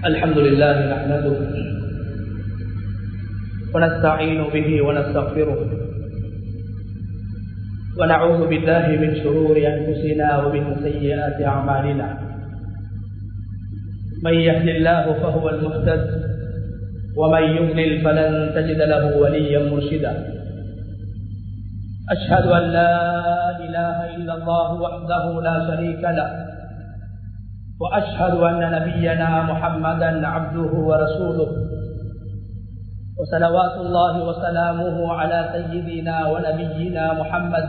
الحمد لله نحمده ونستعين به ونستغفره ونعوذ بالله من شرور أنفسنا ومن سيئات أعمالنا. من يهد الله فهو المهتد ومن يضلل فلن تجد له وليا مرشدا. أشهد أن لا إله إلا الله وحده لا شريك له وأشهد أن نبينا محمدا عبده ورسوله وصلوات الله وسلامه على سيدنا ونبينا محمد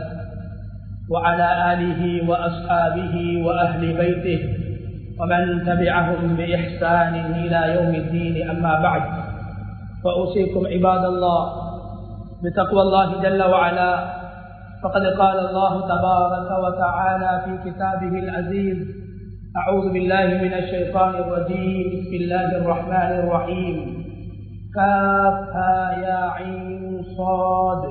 وعلى آله وأصحابه وأهل بيته ومن تبعهم بإحسان إلى يوم الدين. أما بعد، فأوصيكم عباد الله بتقوى الله جل وعلا، فقد قال الله تبارك وتعالى في كتابه العزيز: أعوذ بالله من الشيطان الرجيم، بسم الله الرحمن الرحيم. كافها يا عين صاد،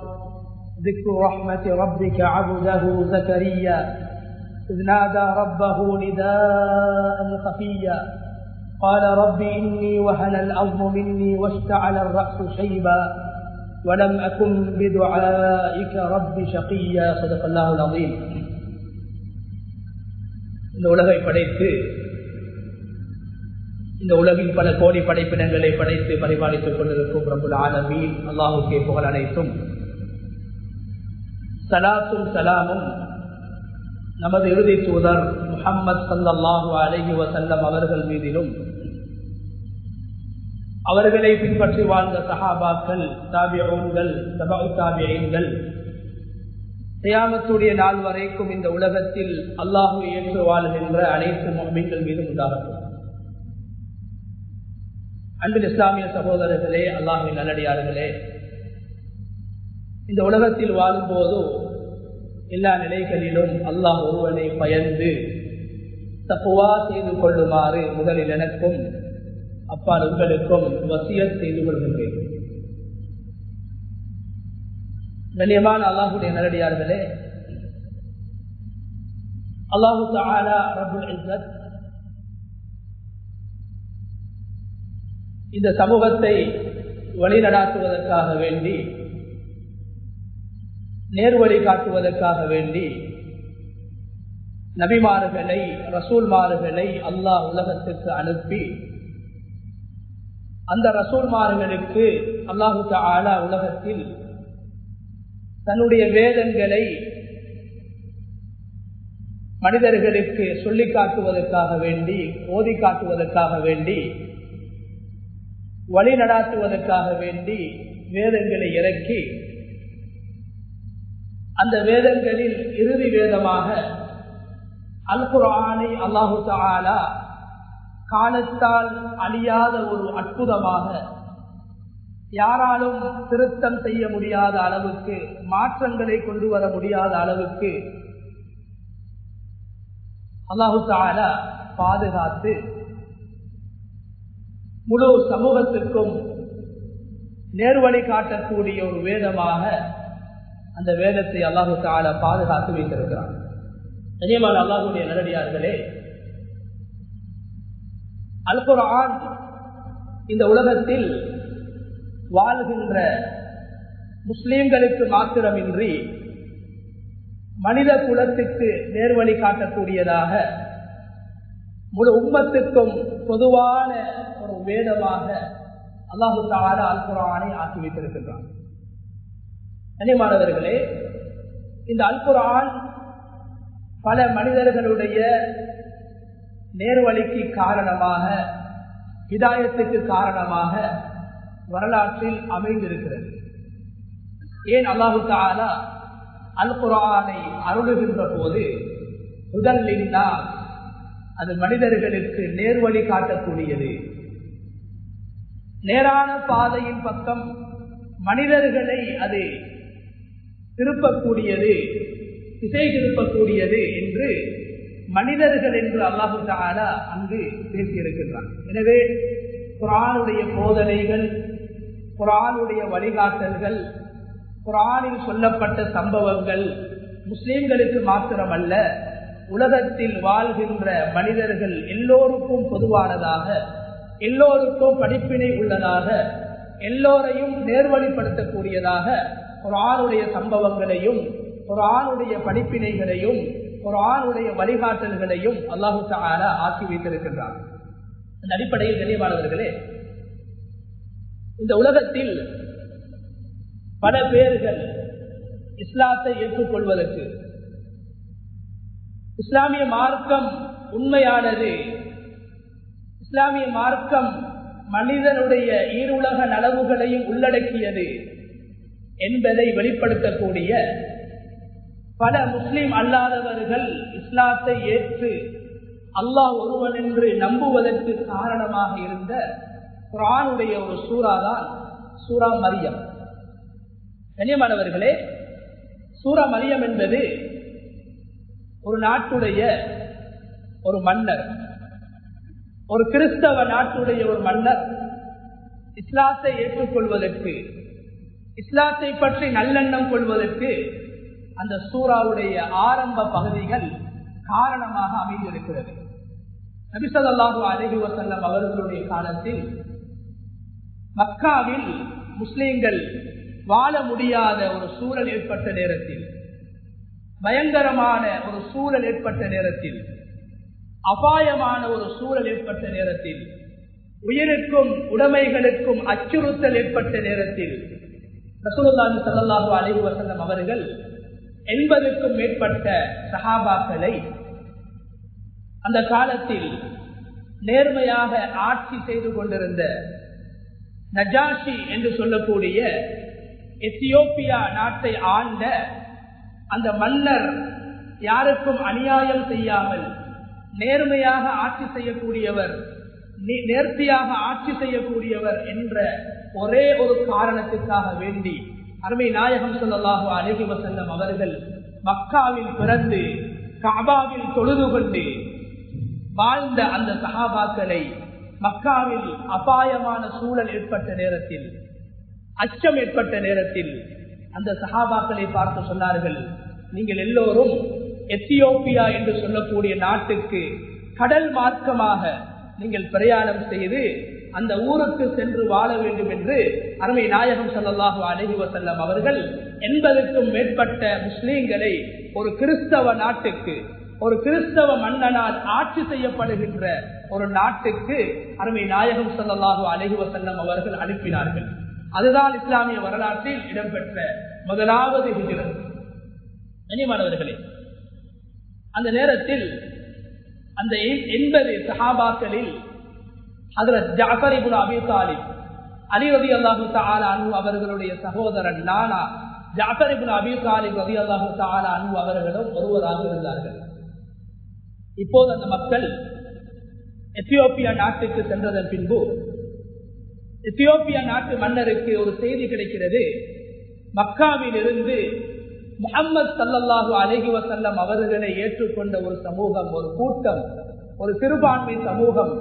ذكر رحمة ربك عبده زكريا إذ نادى ربه نداء خفيا قال رب إني وهن العظم مني واشتعل الرأس شيبا ولم أكن بدعائك رب شقيا. صدق الله العظيم. இந்த உலகை படைத்து இந்த உலகில் பல கோடி படைப்பினங்களை படைத்து பரிபாலித்துக் கொண்டிருக்கும் ரப்புல் ஆலமீன் அல்லாஹுக்கே புகழ் அனைத்தும். ஸலாத்தும் ஸலாமும் நமது இறுதி தூதர் முஹம்மது ஸல்லல்லாஹு அலைஹி வஸல்லம் அவர்கள் மீதிலும், அவர்களை பின்பற்றி வாழ்ந்த சஹாபாக்கள், தாபிஊன்கள், தபஉ தாபிஈன்கள், கியாமத்துடைய நாள் வரைக்கும் இந்த உலகத்தில் அல்லாஹ்வை ஏற்று வாழ்கின்ற அனைத்து முஃமின்கள் மீதும் உண்டாகட்டும். அன்பின் இஸ்லாமிய சகோதரர்களே, அல்லாஹ்வின் நல்லடியார்களே, இந்த உலகத்தில் வாழும்போது எல்லா நிலைகளிலும் அல்லாஹ் ஒருவனை பயந்து தக்வா செய்து கொள்ளுமாறு முதலில் எனக்கும் அப்பால் உங்களுக்கும் வசியத் செய்து கொள்கின்றேன். கண்ணியமான அல்லாஹுடைய நல்லடியார்களே, அல்லாஹு தஆலா ரப்புல் இஸ்ஸத் இந்த சமூகத்தை வழிநடாத்துவதற்காக வேண்டி, நேர்வழி காட்டுவதற்காக வேண்டி நபிமார்களை, ரசூல்மார்களை அல்லாஹ் உலகத்திற்கு அனுப்பி, அந்த ரசூல்மார்களுக்கு அல்லாஹு தஆலா உலகத்தில் தன்னுடைய வேதங்களை மனிதர்களுக்கு சொல்லி காட்டுவதற்காக வேண்டி, ஓதி காட்டுவதற்காக வேண்டி, வழி நடாத்துவதற்காக வேண்டி வேதங்களை இறக்கி, அந்த வேதங்களில் இறுதி வேதமாக அல் குர்ஆனை அல்லாஹு தஆலா காலத்தால் அழியாத ஒரு அற்புதமாக, யாராலும் திருத்தம் செய்ய முடியாத அளவுக்கு, மாற்றங்களை கொண்டு வர முடியாத அளவுக்கு அல்லாஹு தஆலா பாதுகாத்து முழு சமூகத்திற்கும் நேர்வழி காட்டக்கூடிய ஒரு வேதமாக அந்த வேதத்தை அல்லாஹு தஆலா பாதுகாத்து வைத்திருக்கிறார். கண்ணியமான அல்லாஹ்வுடைய நல்லடியார்களே, அல் குர்ஆன் இந்த உலகத்தில் வாழ்கின்ற முஸ்லிம்களுக்கு மாத்திரமின்றி மனித குலத்துக்கு நேர்வழி காட்டக்கூடியதாக, முழு உம்மத்துக்கும் பொதுவான ஒரு வேதமாக அல்லாஹு தஆலா அல் குர்ஆனை ஆக்கி வைத்திருக்கின்றார். கண்ணியமானவர்களே, இந்த அல் குர்ஆன் பல மனிதர்களுடைய நேர்வழிக்கு காரணமாக, ஹிதாயத்துக்கு காரணமாக வரலாற்றில் அமைந்திருக்கிறது. ஏன் அல்லாஹு தஆலா அல் குர்ஆனை அருளுகின்ற போது முதல்லின்னா அது மனிதர்களுக்கு நேர்வழி காட்டக்கூடியது, நேரான பாதையின் பக்கம் மனிதர்களை அது திருப்பக்கூடியது, திசை திருப்பக்கூடியது என்று மனிதர்கள் என்று அல்லாஹு தஆலா அங்கு பேசியிருக்கின்றான். எனவே குர்ஆனுடைய போதனைகள், குர்ஆனுடைய வழிகாட்டல்கள், குர்ஆனில் சொல்லப்பட்ட சம்பவங்கள் முஸ்லிம்களுக்கு மாத்திரமல்ல, உலகத்தில் வாழ்கின்ற மனிதர்கள் எல்லோருக்கும் பொதுவானதாக எல்லோருக்கும் படிப்பினை உள்ளதாக, எல்லோரையும் நேர்வழிப்படுத்தக்கூடியதாக குர்ஆனுடைய சம்பவங்களையும் குர்ஆனுடைய படிப்பினைகளையும் குர்ஆனுடைய வழிகாட்டல்களையும் அல்லாஹு தஆலா ஆக்கி வைத்திருக்கின்றார். அந்த அடிப்படையில் கண்ணியமானவர்களே, இந்த உலகத்தில் பல பேர்கள் இஸ்லாத்தை ஏற்றுக்கொள்வதற்கு, இஸ்லாமிய மார்க்கம் உண்மையானது, இஸ்லாமிய மார்க்கம் மனிதனுடைய ஈருலக நலவுகளையும் உள்ளடக்கியது என்பதை வெளிப்படுத்தக்கூடிய பல முஸ்லிம் அல்லாதவர்கள் இஸ்லாத்தை ஏற்று அல்லாஹ் ஒருவன் என்று நம்புவதற்கு காரணமாக இருந்த குர்ஆனுடைய ஒரு சூரா தான் சூரா மரியம். கண்ணியமானவர்களே, சூரா மரியம் என்பது ஒரு நாட்டுடைய ஒரு மன்னர், ஒரு கிறிஸ்தவ நாட்டுடைய ஒரு மன்னர் இஸ்லாத்தை ஏற்றுக்கொள்வதற்கு, இஸ்லாத்தை பற்றி நல்லெண்ணம் கொள்வதற்கு அந்த சூராவுடைய ஆரம்ப பகுதிகள் காரணமாக அமைந்திருக்கிறது. நபி ஸல்லல்லாஹு அலைஹி வஸல்லம் அவர்களுடைய காலத்தில் மக்காவில் முஸ்லிம்கள் வாழ முடியாத ஒரு சூழல் ஏற்பட்ட நேரத்தில், பயங்கரமான ஒரு சூழல் ஏற்பட்ட நேரத்தில், அபாயமான ஒரு சூழல் ஏற்பட்ட நேரத்தில், உயிருக்கும் உடைமைகளுக்கும் அச்சுறுத்தல் ஏற்பட்ட நேரத்தில் ரசூலுல்லாஹி ஸல்லல்லாஹு அலைஹி வஸல்லம் அவர்கள் 80க்கும் மேற்பட்ட சஹாபாக்களை அந்த காலத்தில் நேர்மையாக ஆட்சி செய்து கொண்டிருந்த நஜாஷி என்று சொல்லக்கூடிய எத்தியோப்பியா நாட்டை ஆண்ட அந்த மன்னர், யாருக்கும் அநியாயம் செய்யாமல் நேர்மையாக ஆட்சி செய்யக்கூடியவர், நேர்த்தியாக ஆட்சி செய்யக்கூடியவர் என்ற ஒரே ஒரு காரணத்திற்காக வேண்டி அருமை நாயகம் ஸல்லல்லாஹு அலைஹி வஸல்லம் அவர்கள் மக்காவில் பிறந்து கஅபாவில் தொழுது கொண்டு வாழ்ந்த அந்த சஹாபாக்களை மக்காவில் அபாயமான சூழல் ஏற்பட்ட நேரத்தில், அச்சம் ஏற்பட்ட நேரத்தில் அந்த சஹாபாக்களை பார்த்து சொன்னார்கள், நீங்கள் எல்லோரும் எத்தியோப்பியா என்று சொல்லக்கூடிய நாட்டுக்கு கடல் மார்க்கமாக நீங்கள் பிரயாணம் செய்து அந்த ஊருக்கு சென்று வாழ வேண்டும் என்று அருமை நாயகம் ஸல்லல்லாஹு அலைஹி வஸல்லம் அவர்கள் 80க்கும் மேற்பட்ட முஸ்லீம்களை ஒரு கிறிஸ்தவ நாட்டுக்கு, ஒரு கிறிஸ்தவ மன்னனால் ஆட்சி செய்யப்படுகின்ற ஒரு நாட்டுக்கு அருமை நாயகம் ஸல்லல்லாஹு அலைஹி வஸல்லம் அவர்கள் அனுப்பினார்கள். அதுதான் இஸ்லாமிய வரலாற்றில் இடம்பெற்ற முதலாவது ஹிஜ்ரத். கண்ணியமானவர்களே, அந்த நேரத்தில் அந்த 80 சஹாபாக்களில் ஹஜ்ரத் ஜஅஃபர் இப்னு அபீ தாலிப், அலி ரலியல்லாஹு தஆலா அன்ஹு அவர்களுடைய சகோதரன் நானா ஜஅஃபர் இப்னு அபீ தாலிப் ரலியல்லாஹு தஆலா அன்ஹு அவர்களும் ஒருவராக இருந்தார்கள். இப்போது அந்த மக்கள் எத்தியோப்பியா நாட்டுக்கு சென்றதன் பின்பு எத்தியோப்பியா நாட்டு மன்னருக்கு ஒரு செய்தி கிடைக்கிறது, மக்காவில் இருந்து முஹம்மது ஸல்லல்லாஹு அலைஹி வஸல்லம் அவர்களை ஏற்றுக்கொண்ட ஒரு சமூகம், ஒரு கூட்டம், ஒரு சிறுபான்மை சமூகம்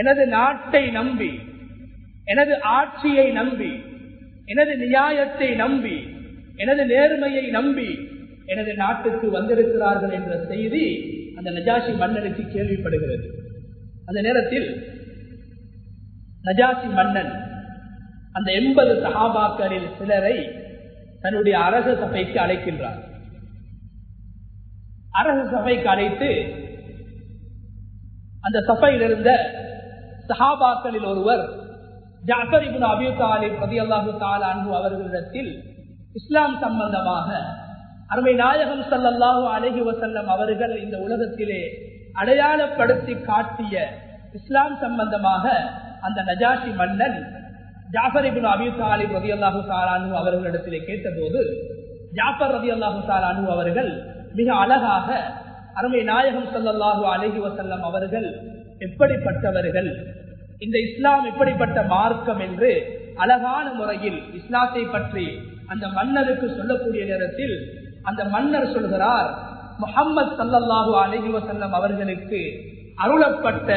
எனது நாட்டை நம்பி, எனது ஆட்சியை நம்பி, எனது நியாயத்தை நம்பி, எனது நேர்மையை நம்பி எனது நாட்டுக்கு வந்திருக்கிறார்கள் என்ற செய்தி அந்த நஜாஷி மன்னனுக்கு கேள்விப்படுகிறது. அந்த நேரத்தில் நஜாஷி மன்னன் அந்த 80 சஹாபாக்களில் சிலரை தன்னுடைய அரச சபைக்கு அழைக்கின்றார். அரச சபைக்கு அழைத்து அந்த சபையில் இருந்த சஹாபாக்களில் ஒருவர் ஜஅஃபர் இப்னு அபீ தாலிப் ரலியல்லாஹு தஆலா அன்ஹு அவர்களிடத்தில் இஸ்லாம் சம்பந்தமாக அருமை நாயகம் ஸல்லல்லாஹு அலைஹி வஸல்லம் அவர்கள் இந்த உலகத்திலே அடையாளப்படுத்தி காட்டிய இஸ்லாம் சம்பந்தமாக அந்த நஜாஷி மன்னன் ஜஅஃபர் இப்னு அபீ தாலிப் ரலியல்லாஹு தஆலா அன்ஹு அவர்களிடத்திலே கேட்டபோது ஜஅஃபர் ரலியல்லாஹு தஆலா அன்ஹு அவர்கள் மிக அழகாக அருமை நாயகம் ஸல்லல்லாஹு அலைஹி வஸல்லம் அவர்கள் எப்படிப்பட்டவர்கள், இந்த இஸ்லாம் எப்படிப்பட்ட மார்க்கம் என்று அழகான முறையில் இஸ்லாத்தை பற்றி அந்த மன்னருக்கு சொல்லக்கூடிய நேரத்தில் அந்த மன்னர் சொல்கிறார், முஹம்மது ஸல்லல்லாஹு அலைஹி வஸல்லம் அவர்களுக்கு அருளப்பட்ட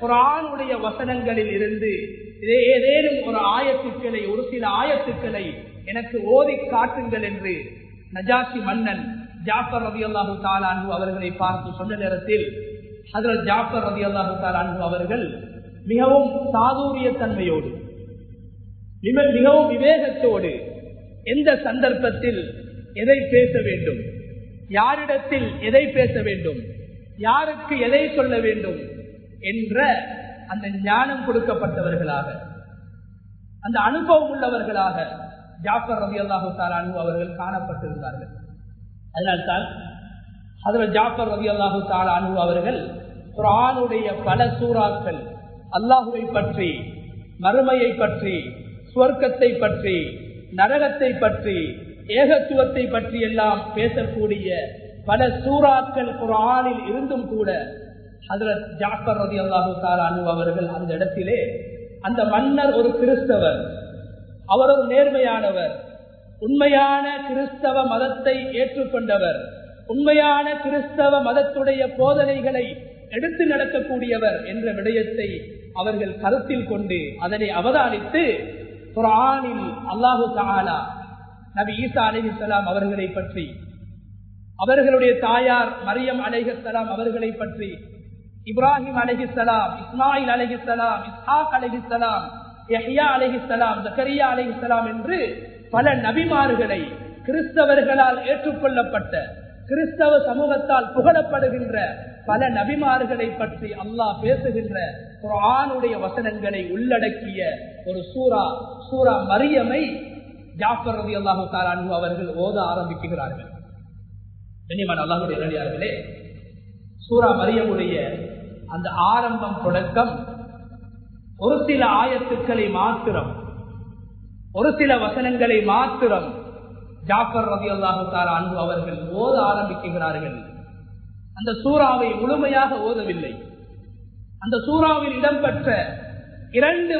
குர்ஆனுடைய வசனங்களில் இருந்து ஏதேனும் ஒரு ஆயத்துக்களை, ஒரு சில ஆயத்துக்களை எனக்கு ஓதி காட்டுங்கள் என்று நஜாஷி மன்னன் ஜாஃபர் ரலியல்லாஹு தஆலா அன்ஹு அவர்களை பார்த்து சொன்ன நேரத்தில் ஹஜ்ரத் ஜாஃபர் ரலியல்லாஹு தஆலா அன்ஹு அவர்கள் மிகவும் சாதுரியத்தன்மையோடு மிகவும் விவேகத்தோடு எந்த சந்தர்ப்பத்தில் எதை பேச வேண்டும், யாரிடத்தில் எதை பேச வேண்டும், யாருக்கு எதை சொல்ல வேண்டும் என்ற அந்த ஞானம் கொடுக்கப்பட்டவர்களாக, அந்த அனுபவம் உள்ளவர்களாக ஜாஃபர் ரலியல்லாஹு தஆலா அன்ஹு அவர்கள் காணப்பட்டிருந்தார்கள். அதனால்தான் ஹஜ்ரத் ஜாஃபர் ரலியல்லாஹு தஆலா அன்ஹு அவர்கள் குர்ஆனுடைய பல சூறாக்கள் அல்லாஹ்வை பற்றி, மறுமையை பற்றி, சுவர்க்கத்தை பற்றி, நரகத்தை பற்றி, ஏகத்துவத்தை பற்றி எல்லாம் பேசக்கூடிய பல சூறாக்கள் குர்ஆனில் இருந்தும் கூட ஹஜ்ரத் ஜாஃபர் ரலியல்லாஹு தஆலா அன்ஹு அவர்கள் அந்த இடத்திலே, அந்த மன்னர் ஒரு கிறிஸ்தவர், அவர் ஒரு நேர்மையானவர், உண்மையான கிறிஸ்தவ மதத்தை ஏற்றுக்கொண்டவர், உண்மையான கிறிஸ்தவ மதத்துடைய போதனைகளை எடுத்து நடக்கக்கூடியவர் என்ற விடயத்தை அவர்கள் கருத்தில் கொண்டு அதனை அவதானித்து குர்ஆனில் அல்லாஹு தஆலா நபி ஈசா அலைஹிஸ்ஸலாம் அவர்களை பற்றி, அவர்களுடைய தாயார் மரியம் அலைஹிஸ்ஸலாம் அவர்களை பற்றி, இப்ராஹிம் அலைஹிஸ்ஸலாம், இஸ்மாயில் அலைஹிஸ்ஸலாம், இஸ்ஹாக் அலைஹிஸ்ஸலாம், யஹ்யா அலைஹிஸ்ஸலாம், ஜக்கரியா அலைஹிஸ்ஸலாம் என்று பல நபிமார்களை கிறிஸ்தவர்களால் ஏற்றுக்கொள்ளப்பட்ட, கிறிஸ்தவ சமூகத்தால் புகழப்படுகின்ற பல நபிமார்களை பற்றி அல்லாஹ் பேசுகின்ற குர்ஆனுடைய வசனங்களை உள்ளடக்கிய ஒரு சூரா மரியமை ஜாஃபர் ரலியல்லாஹு தஆலா அன்ஹு அவர்கள் ஓத ஆரம்பிக்கிறார்கள். கண்ணியமான அல்லாஹ்வுடைய நல்லடியார்களே, சூரா மரியமுடைய அந்த ஆரம்பம் தொடக்கம் ஒரு சில ஆயத்துக்களை மாத்திரம், ஒரு சில வசனங்களை மாத்திரம் ஜாஃபர் ரலியல்லாஹு தஆலா அன்ஹு அவர்கள் ஓத ஆரம்பிக்கிறார்கள். அந்த சூறாவை முழுமையாக ஓதவில்லை. அந்த சூறாவில் இடம்பெற்ற 2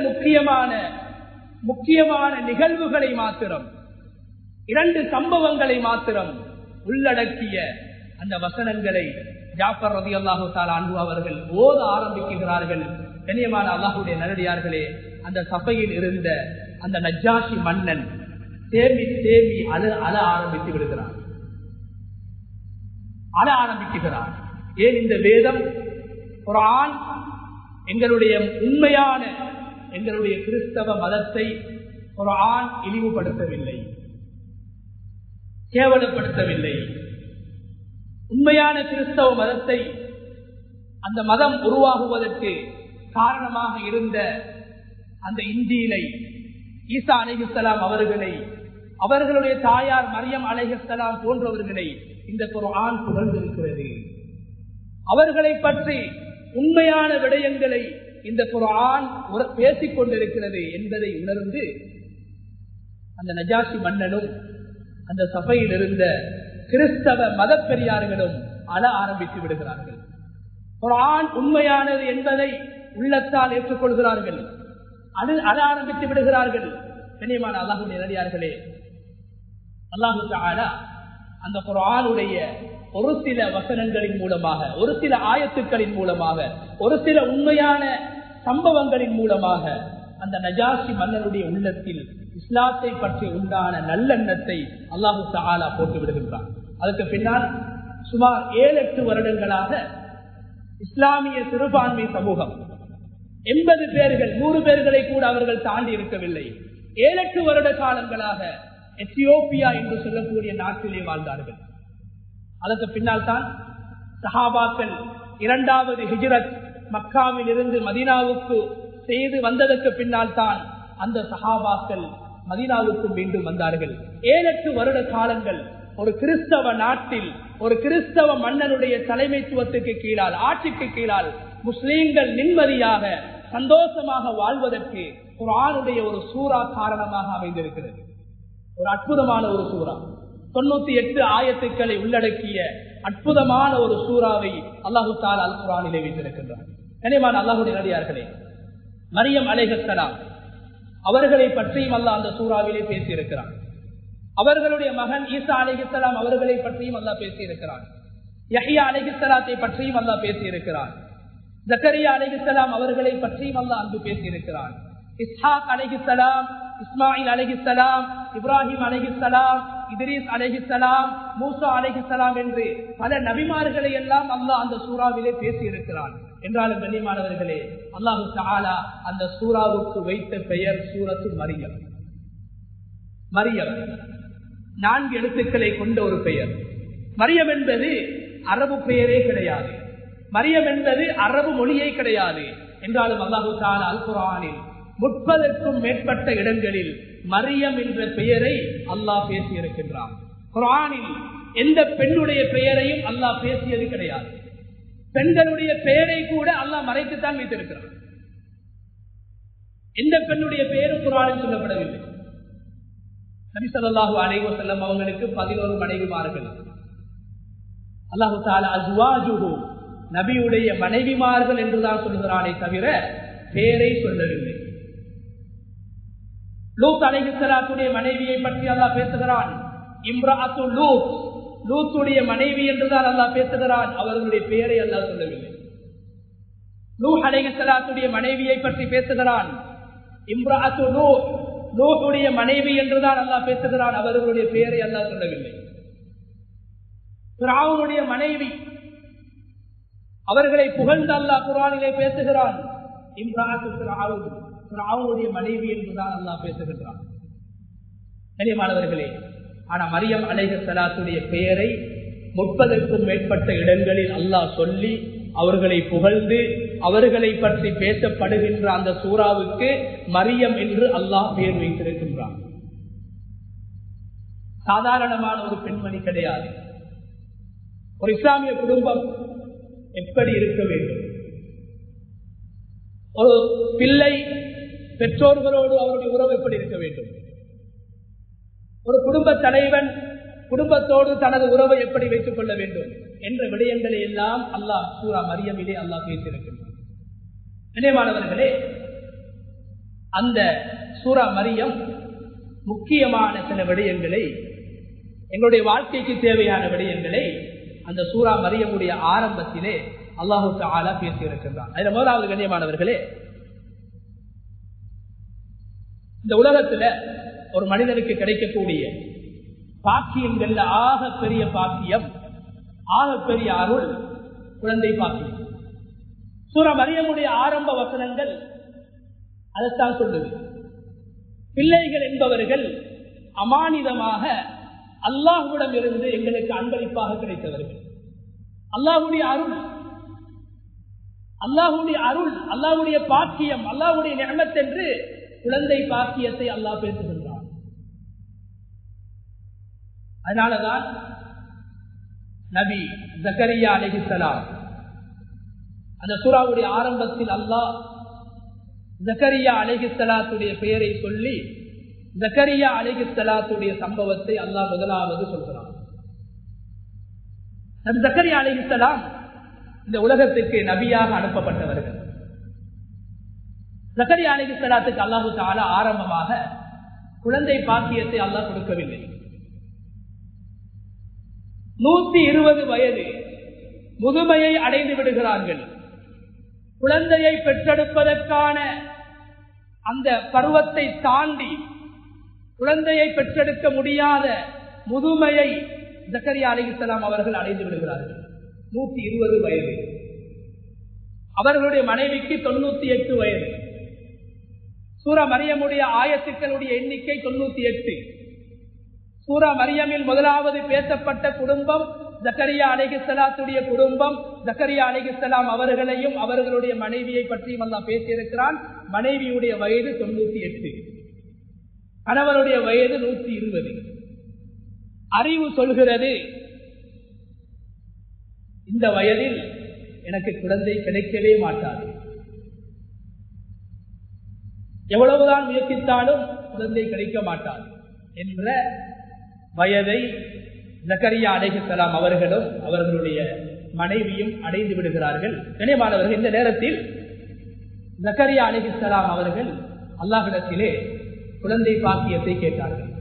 முக்கியமான நிகழ்வுகளை மாத்திரம், 2 சம்பவங்களை மாத்திரம் உள்ளடக்கிய அந்த வசனங்களை ஜாஃபர் ரலியல்லாஹு தஆலா அன்ஹு அவர்கள் ஓத ஆரம்பிக்கிறார்கள். கண்ணியமான அல்லாஹ்வுடைய நல்லடியார்களே, அந்த சபையில் இருந்த அந்த நஜ்ஜாஷி மன்னன் தேம்பி அழ ஆரம்பித்து விடுகிறார், அழ ஆரம்பிக்கிறார். ஏன் இந்த வேதம் குர்ஆன் எங்களுடைய உண்மையான, எங்களுடைய கிறிஸ்தவ மதத்தை குர்ஆன் இழிவுபடுத்தவில்லை, கேவலப்படுத்தவில்லை. உண்மையான கிறிஸ்தவ மதத்தை, அந்த மதம் உருவாகுவதற்கு காரணமாக இருந்த அந்த இன்ஜீலை, ஈசா அலைஹிஸ்ஸலாம் அவர்களை, அவர்களுடைய தாயார் மரியம் அலைஹிஸ்ஸலாம் போன்றவர்களை இந்த குர்ஆன் புகழ்ந்திருக்கிறது. அவர்களை பற்றி உண்மையான விடயங்களை இந்த குர்ஆன் பேசிக் கொண்டிருக்கிறது என்பதை உணர்ந்து அந்த நஜாஷி மன்னனும் அந்த சபையில் இருந்த கிறிஸ்தவ மத பெரியார்களும் அழ ஆரம்பித்து விடுகிறார்கள். குர்ஆன் உண்மையானது என்பதை உள்ளத்தால் ஏற்றுக்கொள்கிறார்கள், அழ ஆரம்பித்து விடுகிறார்கள். கண்ணியமான அல்லாஹ்வுடைய நல்லடியார்களே, அல்லாஹ் தஆலா அந்த குர்ஆனுடைய ஒரு சில வசனங்களின் மூலமாக, ஒரு சில ஆயத்துக்களின் மூலமாக, ஒரு சில உண்மையான சம்பவங்களின் மூலமாக அந்த நஜாஷி மன்னனுடைய உள்ளத்தில் இஸ்லாத்தை பற்றி உண்டான நல்லெண்ணத்தை அல்லாஹு தஆலா போட்டு விடுகின்றான். அதுக்கு பின்னால் சுமார் 7-8 வருடங்களாக இஸ்லாமிய சிறுபான்மை சமூகம் 80 பேர்கள், 100 பேர்களை கூட அவர்கள் தாண்டி இருக்கவில்லை. 7-8 வருட காலங்களாக எத்தியோப்பியா என்று சொல்லக்கூடிய நாட்டிலே வாழ்ந்தார்கள். அதற்கு பின்னால் தான் சஹாபாக்கள் 2வது ஹிஜ்ரத் மக்காவில் இருந்து மதீனாவுக்கு செய்து வந்ததற்கு பின்னால் தான் அந்த சஹாபாக்கள் மதீனாவுக்கு மீண்டும் வந்தார்கள். 7-8 வருட காலங்கள் ஒரு கிறிஸ்தவ நாட்டில், ஒரு கிறிஸ்தவ மன்னனுடைய தலைமைத்துவத்துக்கு கீழால், ஆட்சிக்கு கீழால் முஸ்லீம்கள் நிம்மதியாக சந்தோஷமாக வாழ்வதற்கு குர்ஆனுடைய ஒரு சூரா காரணமாக அமைந்திருக்கிறது. ஒரு அற்புதமான ஒரு சூரா, 98 ஆயத்துக்களை உள்ளடக்கிய அற்புதமான ஒரு சூறாவை அல்லாஹு தஆலா அல் குர்ஆனிலே வைத்திருக்கின்றார். கனிமான அல்லாஹ்வுடைய நல்லடியார்களே, மரியம் அலைஹிஸ்ஸலாம் அவர்களை பற்றியும் அல்லாஹ் அந்த சூறாவிலே பேசியிருக்கிறார். அவர்களுடைய மகன் ஈசா அலைஹிஸ்ஸலாம் அவர்களை பற்றியும் அல்லாஹ் பேசியிருக்கிறார். யஹ்யா அலைஹிஸ்ஸலாத்தை பற்றியும் அல்லாஹ் பேசியிருக்கிறார். ஜக்கரியா அலைஹிஸ்ஸலாம் அவர்களை பற்றியும் அல்லாஹ் அங்கு பேசியிருக்கிறார். இஸ்ஹாக் அலைஹிஸ்ஸலாம், இஸ்மாயில் அலைஹிஸ்ஸலாம், இப்ராஹிம் அலைஹிஸ்ஸலாம், இத்ரீஸ் அலைஹிஸ்ஸலாம், மூசா அலைஹிஸ்ஸலாம் என்று பல நபிமார்களை எல்லாம் அல்லாஹ் அந்த சூறாவிலே பேசி இருக்கிறான். என்றாலும் கண்ணியமானவர்களே, அல்லாஹு தஆலா அந்த சூறாவுக்கு வைத்த பெயர் சூரத்து மரியம். மரியம் 4 எழுத்துக்களை கொண்ட ஒரு பெயர். மரியம் என்பது அரபு பெயரே கிடையாது. மரியம் என்பது அரபு மொழியே கிடையாது. என்றாலும் அல்லாஹு தஆலா அல் குர்ஆனில் 30க்கும் மேற்பட்ட இடங்களில் மரியம் என்ற பெயரை அல்லாஹ் பேசி இருக்கின்றான். குர்ஆனில் எந்த பெண்ணுடைய பெயரையும் அல்லாஹ் பேசியது கிடையாது. பெண்களுடைய பெயரை கூட அல்லாஹ் மறைத்துத்தான் வைத்திருக்கிறான். எந்த பெண்ணுடைய பெயரும் குர்ஆனில் சொல்லப்படவில்லை. நபி ஸல்லல்லாஹு அலைஹி வஸல்லம் அவங்களுக்கு 11 மனைவிமார்கள். அல்லாஹு தஆலா அஸ்வாஜுஹு நபியுடைய மனைவிமார்கள் என்றுதான் சொல்கிறானே தவிர பெயரை சொல்லவில்லை. லூத் அலைஹிஸ்ஸலாத்துடைய மனைவியை பற்றி அல்லாஹ் பேசுகிறான். இம்ராஅத்து லூத், லூத்துடைய மனைவி என்றுதான் அல்லாஹ் பேசுகிறான். அவர்களுடைய பெயரை அல்லாஹ் சொல்லவில்லை. நூஹ் அலைஹிஸ்ஸலாத்துடைய மனைவியை பற்றி பேசுகிறான். இம்ராஅத்து நூஹ், நூஹுடைய மனைவி என்றுதான் அல்லாஹ் பேசுகிறான். அவர்களுடைய பெயரை அல்லாஹ் சொல்லவில்லை. ஃபிரௌனுடைய மனைவி, அவர்களை புகழ்ந்து அல்லாஹ் குர்ஆனிலே பேசுகிறான். இம்ராஅத்து ஃபிரௌன், ஃபிரௌனுடைய மனைவி என்றுதான் அல்லாஹ் பேசுகின்றான். கண்ணியமானவர்களே, ஆனா மரியம் அலைஹிஸ்ஸலாத்துடைய பெயரை 30க்கும் மேற்பட்ட இடங்களில் அல்லாஹ் சொல்லி அவர்களை புகழ்ந்து அவர்களை பற்றி பேசப்படுகின்ற அந்த சூறாவுக்கு மரியம் என்று அல்லாஹ் பெயர் வைத்திருக்கின்றான். சாதாரணமான ஒரு பெண்மணி கிடையாது. ஒரு இஸ்லாமிய குடும்பம் எப்படி இருக்க வேண்டும்? ஒரு பிள்ளை பெற்றோர்களோடு அவருடைய உறவு எப்படி இருக்க வேண்டும்? ஒரு குடும்ப தலைவன் குடும்பத்தோடு தனது உறவை எப்படி வைத்துக் கொள்ள வேண்டும் என்ற விடயங்களை எல்லாம் அல்லாஹ் சூரா மரியமிலே அல்லாஹ் பேசியிருக்கின்றான். நினைவானவர்களே, அந்த சூரா மரியம் முக்கியமான சில விடயங்களை, எங்களுடைய வாழ்க்கைக்கு தேவையான விடயங்களை அந்த சூரா மரியமுடைய ஆரம்பத்திலே அல்லாஹு தஆலா பேசியிருக்கின்றான். அதில் முதலாவது கண்ணியமானவர்களே, இந்த உலகத்துல ஒரு மனிதனுக்கு கிடைக்கக்கூடிய பாக்கியங்கள்ல ஆக பெரிய பாக்கியம், ஆக பெரிய அருள் குழந்தை பாக்கியம். சூரா மரியமுடைய ஆரம்ப வசனங்கள் அதைத்தான் சொல்லுது. பிள்ளைகள் என்பவர்கள் அமானிதமாக அல்லாஹ்விடம் இருந்து எங்களுக்கு அன்பளிப்பாக கிடைத்தவர்கள். அல்லாஹ்வுடைய அருள், அல்லாஹ்வுடைய அருள், அல்லாஹ்வுடைய பாக்கியம், அல்லாஹ்வுடைய நிஅமத் என்று குழந்தை பாக்கியத்தை அல்லாஹ் பேசுகின்றான். அதனாலதான் நபி ஜக்கரியா அலைஹிஸ்ஸலாம் அந்த சூராவுடைய ஆரம்பத்தில் அல்லாஹ் ஜக்கரியா அலைஹிஸ்ஸலாத்துடைய பெயரை சொல்லி ஜக்கரியா அலைஹிஸ்ஸலாத்துடைய சம்பவத்தை அல்லாஹ் முதலாவது சொல்கிறான். ஜக்கரியா அலைஹிஸ்ஸலாம் இந்த உலகத்துக்கு நபியாக அனுப்பப்பட்டவர்கள். ஜக்கரியா அலைஹிஸ்ஸலாத்துக்கு அல்லாஹு தஆலா ஆரம்பமாக குழந்தை பாக்கியத்தை அல்லாஹ் கொடுக்கவில்லை. 120 வயது முதுமையை அடைந்து விடுகிறார்கள். குழந்தையை பெற்றெடுப்பதற்கான அந்த பருவத்தை தாண்டி குழந்தையை பெற்றெடுக்க முடியாத முதுமையை ஜக்கரியா அலைஹிஸ்ஸலாம் அவர்கள் அடைந்து விடுகிறார்கள். 120 வயது. அவர்களுடைய மனைவிக்கு 98 வயது. சூரா மரியமுடைய ஆயத்துக்களுடைய எண்ணிக்கை 98. சூரா மரியமில் முதலாவது பேசப்பட்ட குடும்பம் ஜக்கரியா அலைஹிஸ்ஸலாத்துடைய குடும்பம். ஜக்கரியா அலைஹிஸ்ஸலாம் அவர்களையும் அவர்களுடைய மனைவியை பற்றியும் அல்லாஹ் பேசியிருக்கிறான். மனைவியுடைய வயது 98, கணவருடைய வயது 120. அறிவு சொல்கிறது, இந்த வயதில் எனக்கு குழந்தை கிடைக்கவே மாட்டாது. எவ்வளவுதான் முயற்சித்தாலும் குழந்தை கிடைக்க மாட்டாது என்ற வயதை ஜக்கரியா அலைஹிஸ்ஸலாம் அவர்களும் அவர்களுடைய மனைவியும் அடைந்து விடுகிறார்கள். கண்ணியமானவர்கள், இந்த நேரத்தில் ஜக்கரியா அலைஹிஸ்ஸலாம் அவர்கள் அல்லாஹ்விடத்திலே குழந்தை பாக்கியத்தை கேட்டார்கள்.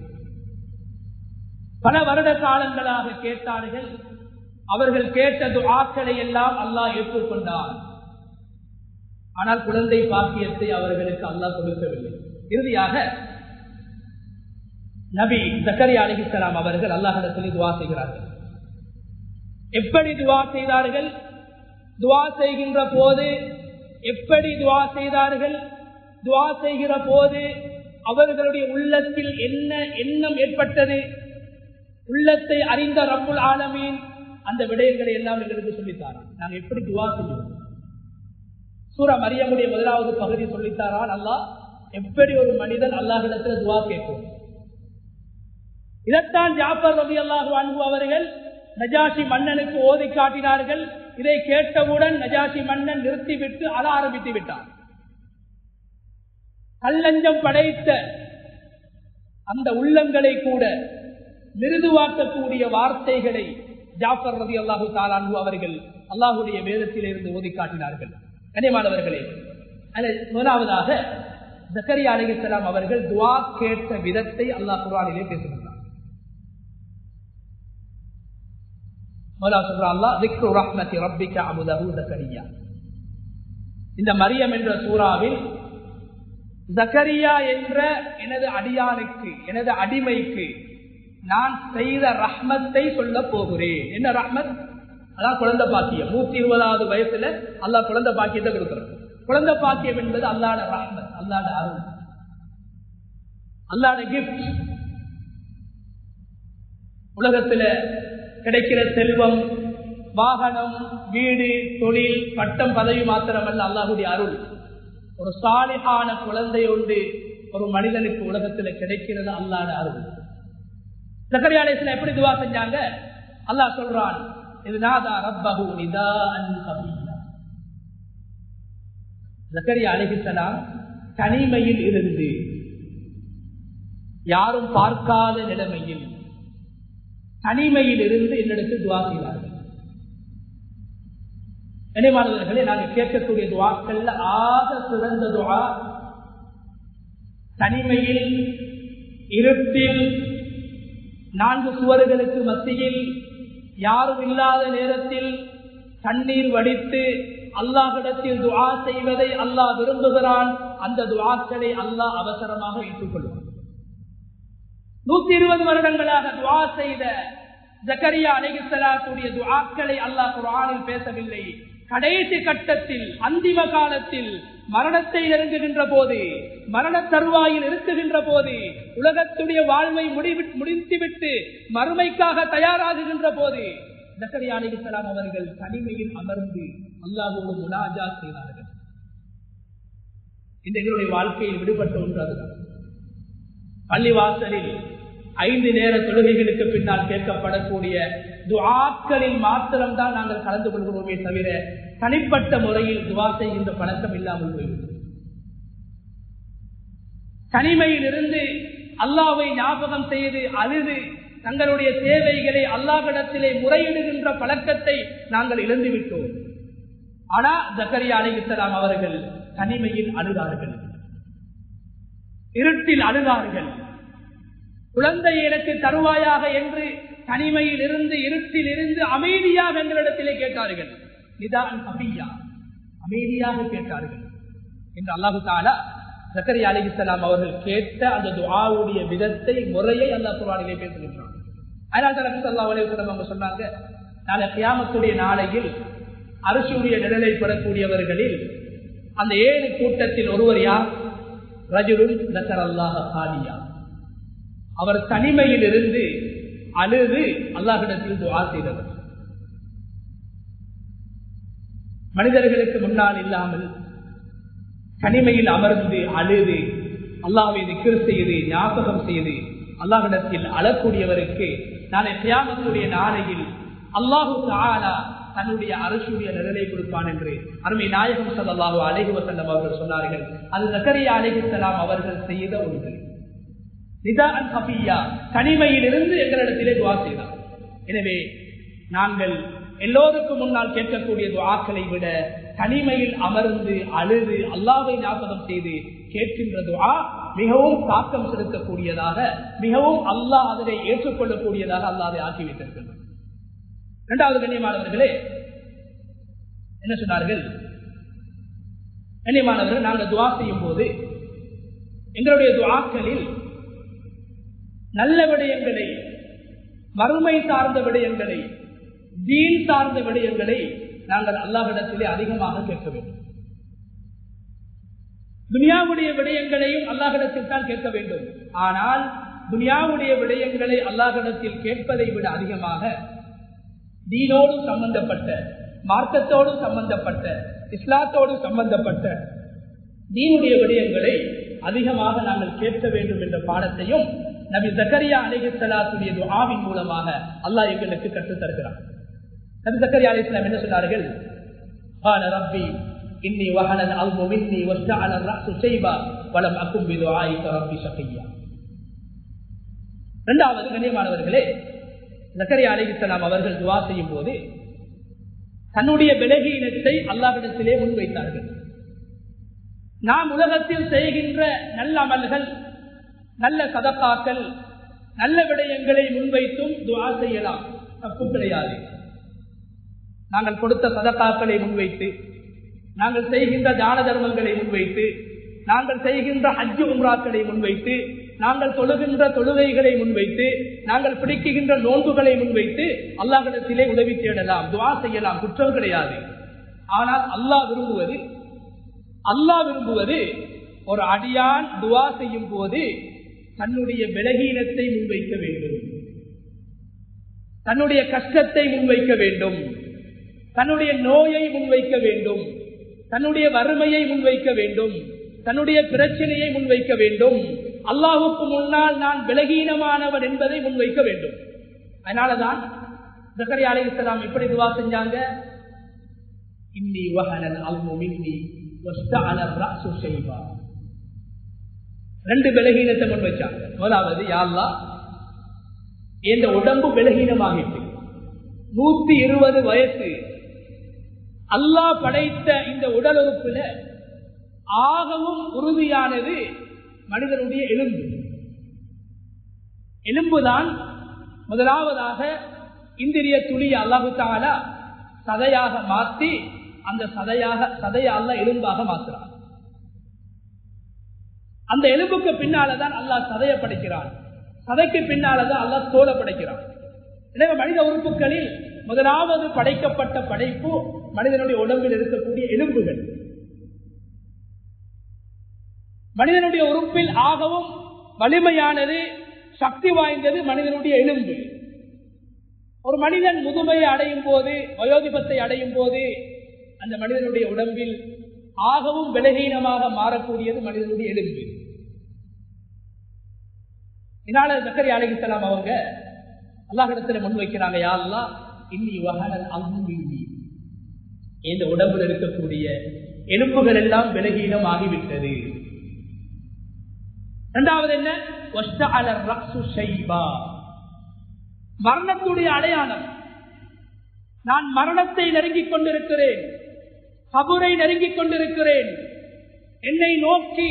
பல வருட காலங்களாக கேட்டார்கள். அவர்கள் கேட்ட துஆக்களை எல்லாம் அல்லாஹ் ஏற்றுக்கொண்டார். ஆனால் குழந்தை பாக்கியத்தை அவர்களுக்கு அல்லாஹ் கொடுக்கவில்லை. இறுதியாக நபி ஜக்கரியா அலைஹிஸ்ஸலாம் அவர்கள் அல்லாஹ்விடத்தில் துஆ செய்கிறார்கள். எப்படி துஆ செய்தார்கள்? துஆ செய்கின்ற போது எப்படி துஆ செய்தார்கள்? துஆ செய்கிற போது அவர்களுடைய உள்ளத்தில் என்ன எண்ணம் ஏற்பட்டது? உள்ளத்தை அறிந்த ரப்புல் ஆலமீன் அந்த விடயங்களை எல்லாம் எங்களுக்கு சொல்லித்தாரான். நாங்கள் எப்படி துஆ செய்வோம்? சூரா மரியமுடைய முதலாவது பகுதி சொல்லித்தாரான். அல்லாஹ் எப்படி ஒரு மனிதன் அல்லாஹ்விடத்தில் துஆ கேட்கும். இதைத்தான் ஜாஃபர் ரலியல்லாஹு அன்ஹு அவர்கள் நஜாஷி மன்னனுக்கு ஓதி காட்டினார்கள். இதை கேட்டவுடன் நஜாஷி மன்னன் நிறுத்திவிட்டு அழ ஆரம்பித்து விட்டார். கல்லஞ்சம் படைத்த அந்த உள்ளங்களை கூட மிருதுவாக்கக்கூடிய வார்த்தைகளை ஜாஃபர் ரலியல்லாஹு தஆலா அன்ஹு அவர்கள் அல்லாஹ்வுடைய வேதத்தில் இருந்து ஓதி காட்டினார்கள். கண்ணியமானவர்களே, முதலாவதாக ஜக்கரியா அலைஹிஸ்ஸலாம் அவர்கள் துஆ கேட்ட விதத்தை அல்லாஹ் குர்ஆனிலே பேசுகிறார். இந்த மரியம் என்ற சூறாவில் ஜக்கரியா என்ற எனது அடியானுக்கு, எனது அடிமைக்கு நான் செய்த ரஹ்மத்தை சொல்ல போகிறேன். என்ன ரஹ்மத்? அதான் குழந்தை பாக்கியம். 120வது வயசுல அல்லாஹ் குழந்தை பாக்கியத்தை கொடுக்கிறார். குழந்தை பாக்கியம் என்பது அல்லாஹ்வுடைய ரஹ்மத், அல்லாஹ்வுடைய அருள், அல்லாஹ்வுடைய கிஃப்ட். உலகத்துல கிடைக்கிற செல்வம், வாகனம், வீடு, தொழில், பட்டம், பதவி மாத்திரமல்ல, அல்லாஹ்வுடைய அருள். ஒரு சாலிஹான குழந்தை ஒன்று ஒரு மனிதனுக்கு உலகத்தில் கிடைக்கிறது அல்லாஹ்வுடைய அருள். ஜக்கரியா அலைஹிஸ்ஸலாம் எப்படி துஆ செஞ்சாங்க? அல்லாஹ் சொல்றான், இது நாதா ரப்பஹு நிதாஅன் கபியா. ஜக்கரியா அலைஹிஸ்ஸலாம் தனிமையில் இருந்து, யாரும் பார்க்காத நிலைமையில் தனிமையில் இருந்து என்னிடத்தில் துஆ செய்தார்கள். கண்ணியமானவர்களே, நாங்கள் கேட்கக்கூடிய துஆக்கள்ல ஆக சிறந்த துஆ தனிமையில், இருட்டில், 4 சுவர்களுக்கு மத்தியில், யாரும் இல்லாத நேரத்தில் கண்ணீர் வடித்து அல்லாஹ்விடத்தில் துஆ செய்வதை அல்லாஹ் விரும்புகிறான். அந்த துஆக்களை அல்லாஹ் அவசரமாக ஏற்றுக்கொள்வான். 120 வருடங்களாக துஆ செய்த ஜக்கரியா அலைஹிஸ்ஸலாத்துடைய துஆக்களை அல்லாஹ் குர்ஆனில் பேசவில்லை. கடைசி கட்டத்தில், அந்திம காலத்தில், மரணத்தை நெருங்குகின்ற போது, மரண தருவாயில் இருக்குகின்ற போது, உலகத்துடைய வாழ்வை முடித்துவிட்டு மறுமைக்காக தயாராகுகின்ற போது ஜக்கரியா அலைஹிஸ்ஸலாம் அவர்கள் தனிமையில் அமர்ந்து அல்லாஹ்வோடு முனாஜாத் செய்தார்கள். இந்த எங்களுடைய வாழ்க்கையில் விடுபட்ட ஒன்று அதுதான். பள்ளிவாசலில் 5 நேர தொழுகைகளுக்கு பின்னால் கேட்கப்படக்கூடிய துஆக்களில் மாத்திரம்தான் நாங்கள் கலந்து கொள்கிறோமே தவிர தனிப்பட்ட முறையில் துஆ செய்கின்ற பழக்கம் இல்லாமல் போய்விட்டது. தனிமையில் இருந்து அல்லாஹ்வை ஞாபகம் செய்து அழுது தங்களுடைய தேவைகளை அல்லாஹ்விடத்திலே முறையிடுகின்ற பழக்கத்தை நாங்கள் இழந்துவிட்டோம். ஆனால் ஜக்கரியா அலைஹிஸ்ஸலாம் அவர்கள் தனிமையில் அழுதார்கள், இருட்டில் அழுதார்கள். குழந்தை எனக்கு தருவாயாக என்று தனிமையில் இருந்து, இருட்டில் இருந்து அமைதியாக எங்களிடத்திலே கேட்டார்கள். நிதான் கபியா, அமைதியாக கேட்டார்கள் என்று அல்லாஹு தஆலா ஜக்கரியா அலைஹிஸ்ஸலாம் அவர்கள் கேட்ட அந்த துஆவுடைய விதத்தை, முறையை அல்லாஹ் குர்ஆனிலே பேசுகிறார். அதனால் தான் நபி ஸல்லல்லாஹு அலைஹி வஸல்லம் அவங்க சொன்னாங்க, நாளை கியாமத்துடைய நாளையில் அர்ஷுடைய நிழலை பெறக்கூடியவர்களில் அந்த 7 கூட்டத்தில் ஒருவர் யார்? ரஜுலுன் ஸக்கரல்லாஹ காலியா. அவர் தனிமையில் இருந்து அழுது அல்லாஹ்விடத்தில் துஆ செய்தவர். மனிதர்களுக்கு முன்னால் இல்லாமல் தனிமையில் அமர்ந்து அழுது அல்லாஹ்வை திக்ர் செய்து ஞாபகம் செய்து அல்லாஹ்விடத்தில் அழக்கூடியவருக்கு நாளை கியாமத்துடைய நாளையில் அல்லாஹு தஆலா தன்னுடைய அர்ஷுடைய நிழலை கொடுப்பான் என்று அருமை நாயகம் ஸல்லல்லாஹு அலைஹி வஸல்லம் அவர்கள் சொன்னார்கள். அது ஜக்கரியா அலைஹிஸ்ஸலாம் அவர்கள் செய்த ஒன்று. நிதாஅன் கஃபியா, தனிமையில் இருந்து எங்களிடத்திலே துஆ செய்தார். எனவே நாங்கள் எல்லோருக்கும் முன்னால் கேட்கக்கூடிய துஆக்களை விட தனிமையில் அமர்ந்து அழுது அல்லாஹ்வை ஞாபகம் செய்து கேட்கின்ற துஆ மிகவும் தாக்கம் செலுத்தக்கூடியதாக, மிகவும் அல்லாஹ் அதனை ஏற்றுக்கொள்ளக்கூடியதாக அல்லாஹ்வை ஆக்கி வைத்திருக்கிறார். இரண்டாவது கண்ணியமானவர்களே என்ன சொன்னார்கள்? கண்ணியமானவர்கள், நாங்கள் துஆ செய்யும் போது எங்களுடைய துஆக்களில் நல்ல விடயங்களை, மறுமை சார்ந்த விடயங்களை, தீன் சார்ந்த விடயங்களை நாங்கள் அல்லாஹ்விடத்திலே அதிகமாக கேட்க வேண்டும். துனியாவுடைய விடயங்களையும் அல்லாஹ்விடத்தில் தான் கேட்க வேண்டும். ஆனால் துனியாவுடைய விடயங்களை அல்லாஹ்விடத்தில் கேட்பதை விட அதிகமாக தீனோடு சம்பந்தப்பட்ட, மார்க்கத்தோடு சம்பந்தப்பட்ட, இஸ்லாத்தோடு சம்பந்தப்பட்ட தீனுடைய விடயங்களை அதிகமாக நாங்கள் கேட்க வேண்டும் என்ற பாடத்தையும் நபி ஜக்கரியா அலைஹிஸ்ஸலாத்துடைய துஆவின் மூலமாக அல்லாஹ் எங்களுக்கு கற்றுத் தருகிறார். நபி ஜக்கரியா அலைஹிஸ்ஸலாம் என்ன சொன்னார்கள்? قال ربي إني وهن العظم مني واشتعل الرأس شيبا ولم أكن بدعائك ربي شقيا. இரண்டாவது, கண்ணியமானவர்களே, ஜக்கரியா அலைஹிஸ்ஸலாம் அவர்கள் துஆ செய்யும் போது தன்னுடைய பலகீனத்தை அல்லாஹ்விடத்திலே முன்வைத்தார்கள். நாம் உலகத்தில் செய்கின்ற நல்ல அமல்கள், நல்ல சதகாக்கள், நல்ல விடயங்களை முன்வைத்தும் துஆ செய்யலாம், தப்பு கிடையாது. நாங்கள் கொடுத்த சதகாக்களை முன்வைத்து, நாங்கள் செய்கின்ற தான தர்மங்களை முன்வைத்து, நாங்கள் செய்கின்ற ஹஜ் உம்ராக்களை முன்வைத்து, நாங்கள் தொழுகின்ற தொழுகைகளை முன்வைத்து, நாங்கள் பிடிக்குகின்ற நோன்புகளை முன்வைத்து அல்லாஹ்விடத்திலே உதவி தேடலாம், துஆ செய்யலாம், குற்றம் கிடையாது. ஆனால் அல்லாஹ் விரும்புவது ஒரு அடியான் துஆ செய்யும் போது தன்னுடைய பலகீனத்தை முன்வைக்க வேண்டும், தன்னுடைய கஷ்டத்தை முன்வைக்க வேண்டும், தன்னுடைய நோயை முன்வைக்க வேண்டும், தன்னுடைய வறுமையை முன்வைக்க வேண்டும், தன்னுடைய பிரச்சனையை முன்வைக்க வேண்டும். அல்லாஹுக்கு முன்னால் நான் பலகீனமானவன் என்பதை முன்வைக்க வேண்டும். அதனாலதான் ஜக்கரியா அலைஹிஸ்ஸலாம் இப்படி துஆ செஞ்சாங்க. இன்னி வஹனல் அல்மு மின்னி வஸ்தஅல ரஅஸு ஷைபா. ரெண்டு பலகீனத்தை முன் வச்சாங்க. முதலாவது, யா அல்லாஹ், இந்த உடம்பு பலகீனமாகிட்டு 120 வயசு, அல்லாஹ் படைத்த இந்த உடல் உறுப்புல ஆகவும் உறுதியானது மனிதனுடைய எலும்பு. எலும்புதான் முதலாவதாக இந்திரிய துளியை அல்லாஹு தஆலா சதையாக மாற்றி அந்த சதையை அல்லாஹ் எலும்பாக மாற்றுறான். அந்த எலும்புக்கு பின்னால்தான் அல்லாஹ் சதையை படைக்கிறான், சதைக்கு பின்னால்தான் அல்லாஹ் தோலை படைக்கிறான். எனவே மனித உறுப்புகளில் முதலாவது படைக்கப்பட்ட படைப்பு மனிதனுடைய உடம்பில் இருக்கக்கூடிய எலும்புகள். மனிதனுடைய உறுப்பில் ஆகவும் வலிமையானது, சக்தி வாய்ந்தது மனிதனுடைய எலும்பு. ஒரு மனிதன் முதுமையை அடையும் போது, வயோதிபத்தை அடையும் போது அந்த மனிதனுடைய உடம்பில் ஆகவும் பலகீனமாக மாறக்கூடியது மனிதனுடைய எலும்பு. இதனால ஜக்கரியா அலைஹிஸ்ஸலாம் அவங்க அல்லாஹ்விடத்துல முன்வைக்கிறாங்க, யா அல்லாஹ், இன்னி வஹனல் அல்மு மின்னி, இந்த உடம்பில் இருக்கக்கூடிய எலும்புகள் எல்லாம் பலகீனம் ஆகிவிட்டது. இரண்டாவது என்ன? வஸ்தஅல ரஅஸு ஷைபா. மரணத்துடைய அடையாளம். நான் மரணத்தை நெருங்கிக் கொண்டிருக்கிறேன், கபரை நெருங்கிக் கொண்டிருக்கிறேன். என்னை நோக்கி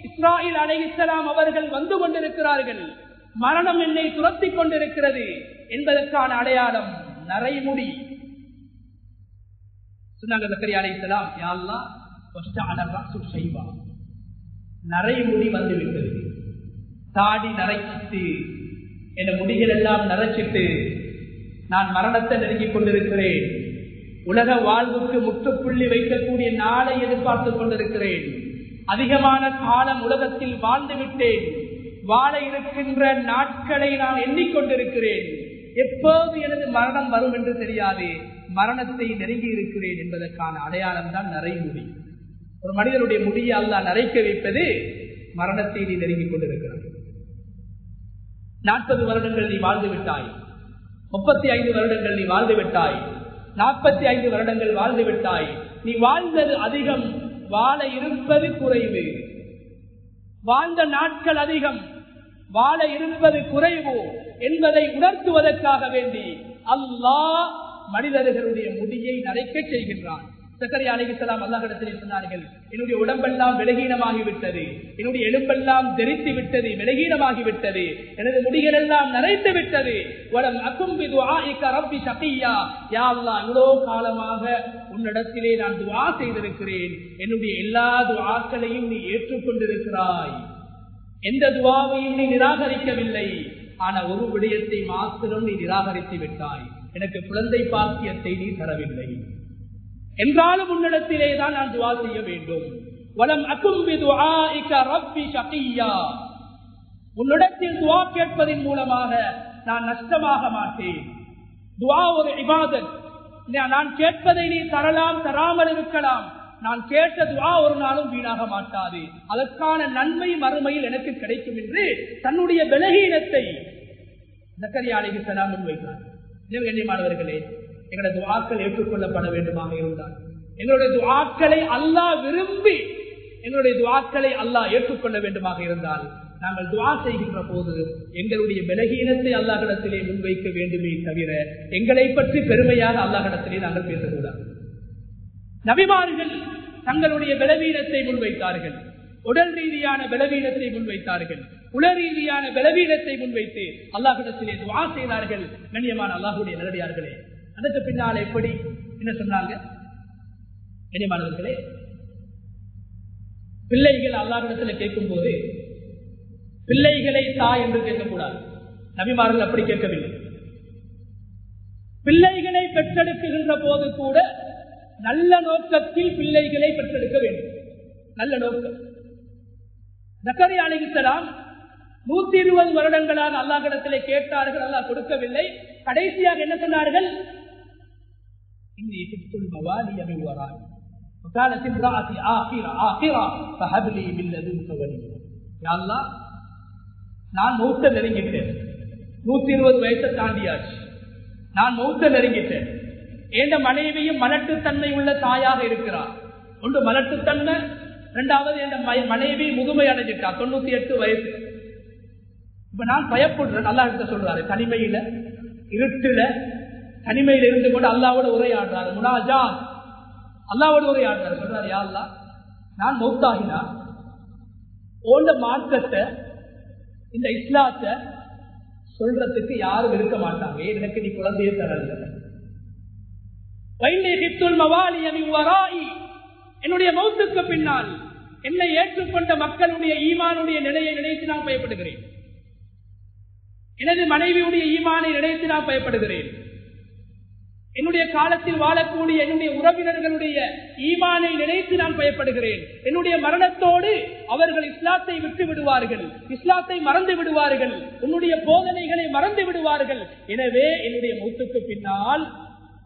இஸ்ராயில் அலைஹிஸ்ஸலாம் அவர்கள் வந்து கொண்டிருக்கிறார்கள், மரணம் என்னை துரத்திக் கொண்டிருக்கிறது என்பதற்கான அடையாளம் நரைமுடி. சொன்னாங்க ஜக்கரியா அலைஹிஸ்ஸலாம், யா அல்லாஹ், வஸ்தஅல ரஅஸு ஷைபா, நரைமுடி வந்துவிட்டது. தாடி நரைச்சிட்டு, என் முடிகள் எல்லாம் நரைச்சிட்டு நான் மரணத்தை நெருங்கிக் கொண்டிருக்கிறேன். உலக வாழ்வுக்கு முற்றுப்புள்ளி வைக்கக்கூடிய நாளை எதிர்பார்த்துக் கொண்டிருக்கிறேன். அதிகமான காலம் உலகத்தில் வாழ்ந்து விட்டேன். வாழ இருக்கின்ற நாட்களை நான் எண்ணிக்கொண்டிருக்கிறேன். எப்போது எனது மரணம் வரும் என்று தெரியாது. மரணத்தை நெருங்கி இருக்கிறேன் என்பதற்கான அடையாளம் தான் நரைமுடி. ஒரு மனிதனுடைய முடியை அல்லாஹ் நரைக்க வைப்பது மரணத்தை நீ நெருங்கிக் கொண்டிருக்கிறாய். 40 வருடங்கள் நீ வாழ்ந்து விட்டாய், 35 வருடங்கள் நீ வாழ்ந்து விட்டாய், 45 வருடங்கள் வாழ்ந்து விட்டாய். நீ வாழ்ந்தது அதிகம், வாழ இருப்பது குறைவு. வாழ்ந்த நாட்கள் அதிகம், வாழ இருப்பது குறைவு என்பதை உணர்த்துவதற்காக வேண்டி அல்லாஹ் மனிதர்களுடைய முடியை நரைக்க செய்கின்றான். ஜக்கரியா அலைஹிஸ்ஸலாம் அல்லாஹ்விடத்திலே சொன்னார்கள், என்னுடைய உடம்பெல்லாம் பலகீனமாகிவிட்டது, என்னுடைய எலும்பெல்லாம் தெரித்து விட்டது, பலகீனமாகிவிட்டது, எனது முடிகள் எல்லாம் நரைத்து விட்டது. வலம் அகும் பிதுஆஇக ரப்பி ஷகியா. யா அல்லாஹ், இவ்வளோ காலமாக உன்னிடத்திலே நான் துஆ செய்திருக்கிறேன், என்னுடைய எல்லா துஆக்களையும் நீ ஏற்றுக்கொண்டிருக்கிறாய், எந்த துஆவையும் நீ நிராகரிக்கவில்லை. ஆனா ஒரு விடயத்தை மாத்திரம் நீ நிராகரித்து விட்டாய், எனக்கு குழந்தை பாக்கியத்தை நீ தரவில்லை என்றாலும் உன்னிடத்திலே தான் நான் துஆ செய்ய வேண்டும். வலம் அகும் பிதுஆஇக ரப்பி ஷகியா, உன்னிடத்தில் துஆ கேட்பதின் மூலமாக நான் நஷ்டமாக மாட்டேன். துஆ ஒரு இபாதத். நான் கேட்பதை நீ தரலாம், தராமல் இருக்கலாம். நான் கேட்ட துஆ ஒரு நாளும் வீணாக மாட்டாது, அதற்கான நன்மை மறுமையில் எனக்கு கிடைக்கும் என்று தன்னுடைய பலகீனத்தை ஜக்கரியா அலைஹிஸ்ஸலாம் முன்வைத்தார். கண்ணியமானவர்களே, எங்களுடைய துஆக்கள் ஏற்றுக்கொள்ளப்பட வேண்டுமாக இருந்தால், எங்களுடைய துஆக்களை அல்லாஹ் விரும்பி எங்களுடைய துஆக்களை அல்லாஹ் ஏற்றுக்கொள்ள வேண்டுமாக இருந்தால், நாங்கள் துஆ செய்கின்ற போது எங்களுடைய பலகீனத்தை அல்லாஹ்விடத்திலே முன்வைக்க வேண்டுமே தவிர எங்களை பற்றி பெருமையாக அல்லாஹ்விடத்திலே நாங்கள் பேசக்கூடாது. நபிமார்கள் தங்களுடைய பலவீனத்தை முன்வைத்தார்கள், உடல் ரீதியான பலவீனத்தை முன்வைத்தார்கள், உல ரீதியான பலவீனத்தை முன்வைத்து அல்லாஹ்விடத்திலே துஆ செய்தார்கள். கண்ணியமான அல்லாஹ்வுடைய நல்லடியார்களே, அதற்கு பின்னால் எப்படி என்ன சொன்னாங்க? கண்ணியமானவர்களே, பிள்ளைகள் அல்லாஹ்விடத்தில் கேட்கும் போது பிள்ளைகளை தாய் என்று கேட்கக்கூடாது. நபிமார்கள் அப்படி கேட்கவில்லை. பிள்ளைகளை பெற்றெடுக்குகின்ற போது கூட நல்ல நோக்கத்தில் பிள்ளைகளை பெற்றெடுக்க வேண்டும். நல்ல நோக்கம். ஜக்கரியா அலைஹிஸ்ஸலாம் 120 வருடங்களாக அல்லாஹ்விடத்திலே கேட்டார்கள், அல்லாஹ் கொடுக்கவில்லை. கடைசியாக என்ன சொன்னார்கள்? இன்னி கிஃப்துல் மவாலிய மின் வராய் وكانت امرأتي آخرة فهب لي من لدنك وليا. யா அல்லாஹ், நான் மௌத்த நெருங்கிட்டேன், 120 வயசை தாண்டியாச்சு, நான் மௌத்த நெருங்கிட்டேன். எந்த மனைவியும் மலட்டுத்தன்மை உள்ள தாயாக இருக்கிறார். ஒன்று மலட்டுத்தன்மை, இரண்டாவது எந்த மனைவி முதுமை அடைஞ்சிட்டா, 98 வயசு. இப்ப நான் பயப்படுறேன். அல்லாஹ் கிட்ட சொல்றாரு, தனிமையில இருட்டுல தனிமையில இருந்து கொண்டு அல்லாவோட உரையாடுறாரு. முனாஜா அல்லாவோட உரையாடுறாரு. சொல்றாரு, யா அல்லாஹ், நான் மௌத்தாகினா ஓண்ட மார்க்கத்தை, இந்த இஸ்லாத்தை சொல்றதுக்கு யாரும் இருக்க மாட்டாங்க. எனக்கு நீ குழந்தையே தரல. என்னுடைய மௌத்துக்கு பின்னால் என்னை ஏற்றுக்கொண்ட மக்களுடைய ஈமானுடைய நிலையை நினைத்து நான் பயப்படுகிறேன். எனது மனைவியுடைய ஈமானை நினைத்து நான் பயப்படுகிறேன். என்னுடைய காலத்தில் வாழக்கூடிய என்னுடைய உறவினர்களுடைய ஈமானை நினைத்து நான் பயப்படுகிறேன். என்னுடைய மரணத்தோடு அவர்கள் இஸ்லாத்தை விட்டு விடுவார்கள், இஸ்லாத்தை மறந்து விடுவார்கள், உன்னுடைய போதனைகளை மறந்து விடுவார்கள். எனவே என்னுடைய மௌத்துக்கு பின்னால்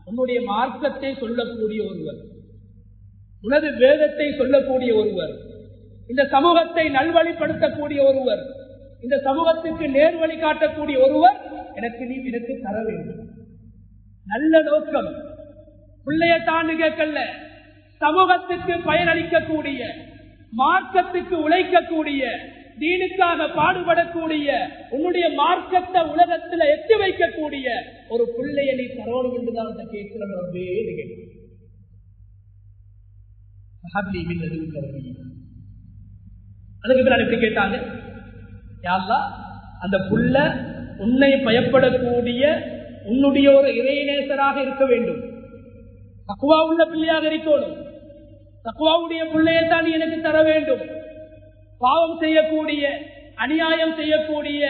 உன்னுடைய மார்க்கத்தை சொல்லக்கூடிய ஒருவர், உனது வேதத்தை சொல்லக்கூடிய ஒருவர், இந்த சமூகத்தை நல்வழிப்படுத்தக்கூடிய ஒருவர், இந்த சமூகத்துக்கு நேர்வழி காட்டக்கூடிய ஒருவர் எனக்கு தர வேண்டும். நல்ல நோக்கம். பிள்ளைய தாண்டு கேட்கல, சமூகத்துக்கு பயனளிக்கக்கூடிய, மார்க்கத்துக்கு உழைக்கக்கூடிய, தீனுக்காக பாடுபடக்கூடிய, உன்னுடைய மார்க்கத்தை உலகத்தில் எத்தி வைக்கக்கூடிய ஒரு பிள்ளையை நீ தரோணும் என்றுதான் கேட்கிறோம். அதுக்கு பிறகு எப்படி கேட்டாங்க? யா அல்லாஹ், அந்த புள்ள உன்னை பயப்படக்கூடிய உன்னுடைய ஒரு இறைநேசராக இருக்க வேண்டும், தக்வா உள்ள பிள்ளையாக இருக்கணும். தக்வாவுடைய பிள்ளையை தான் நீ எனக்கு தர வேண்டும். பாவம் செய்யக்கூடிய, அநியாயம் செய்யக்கூடிய,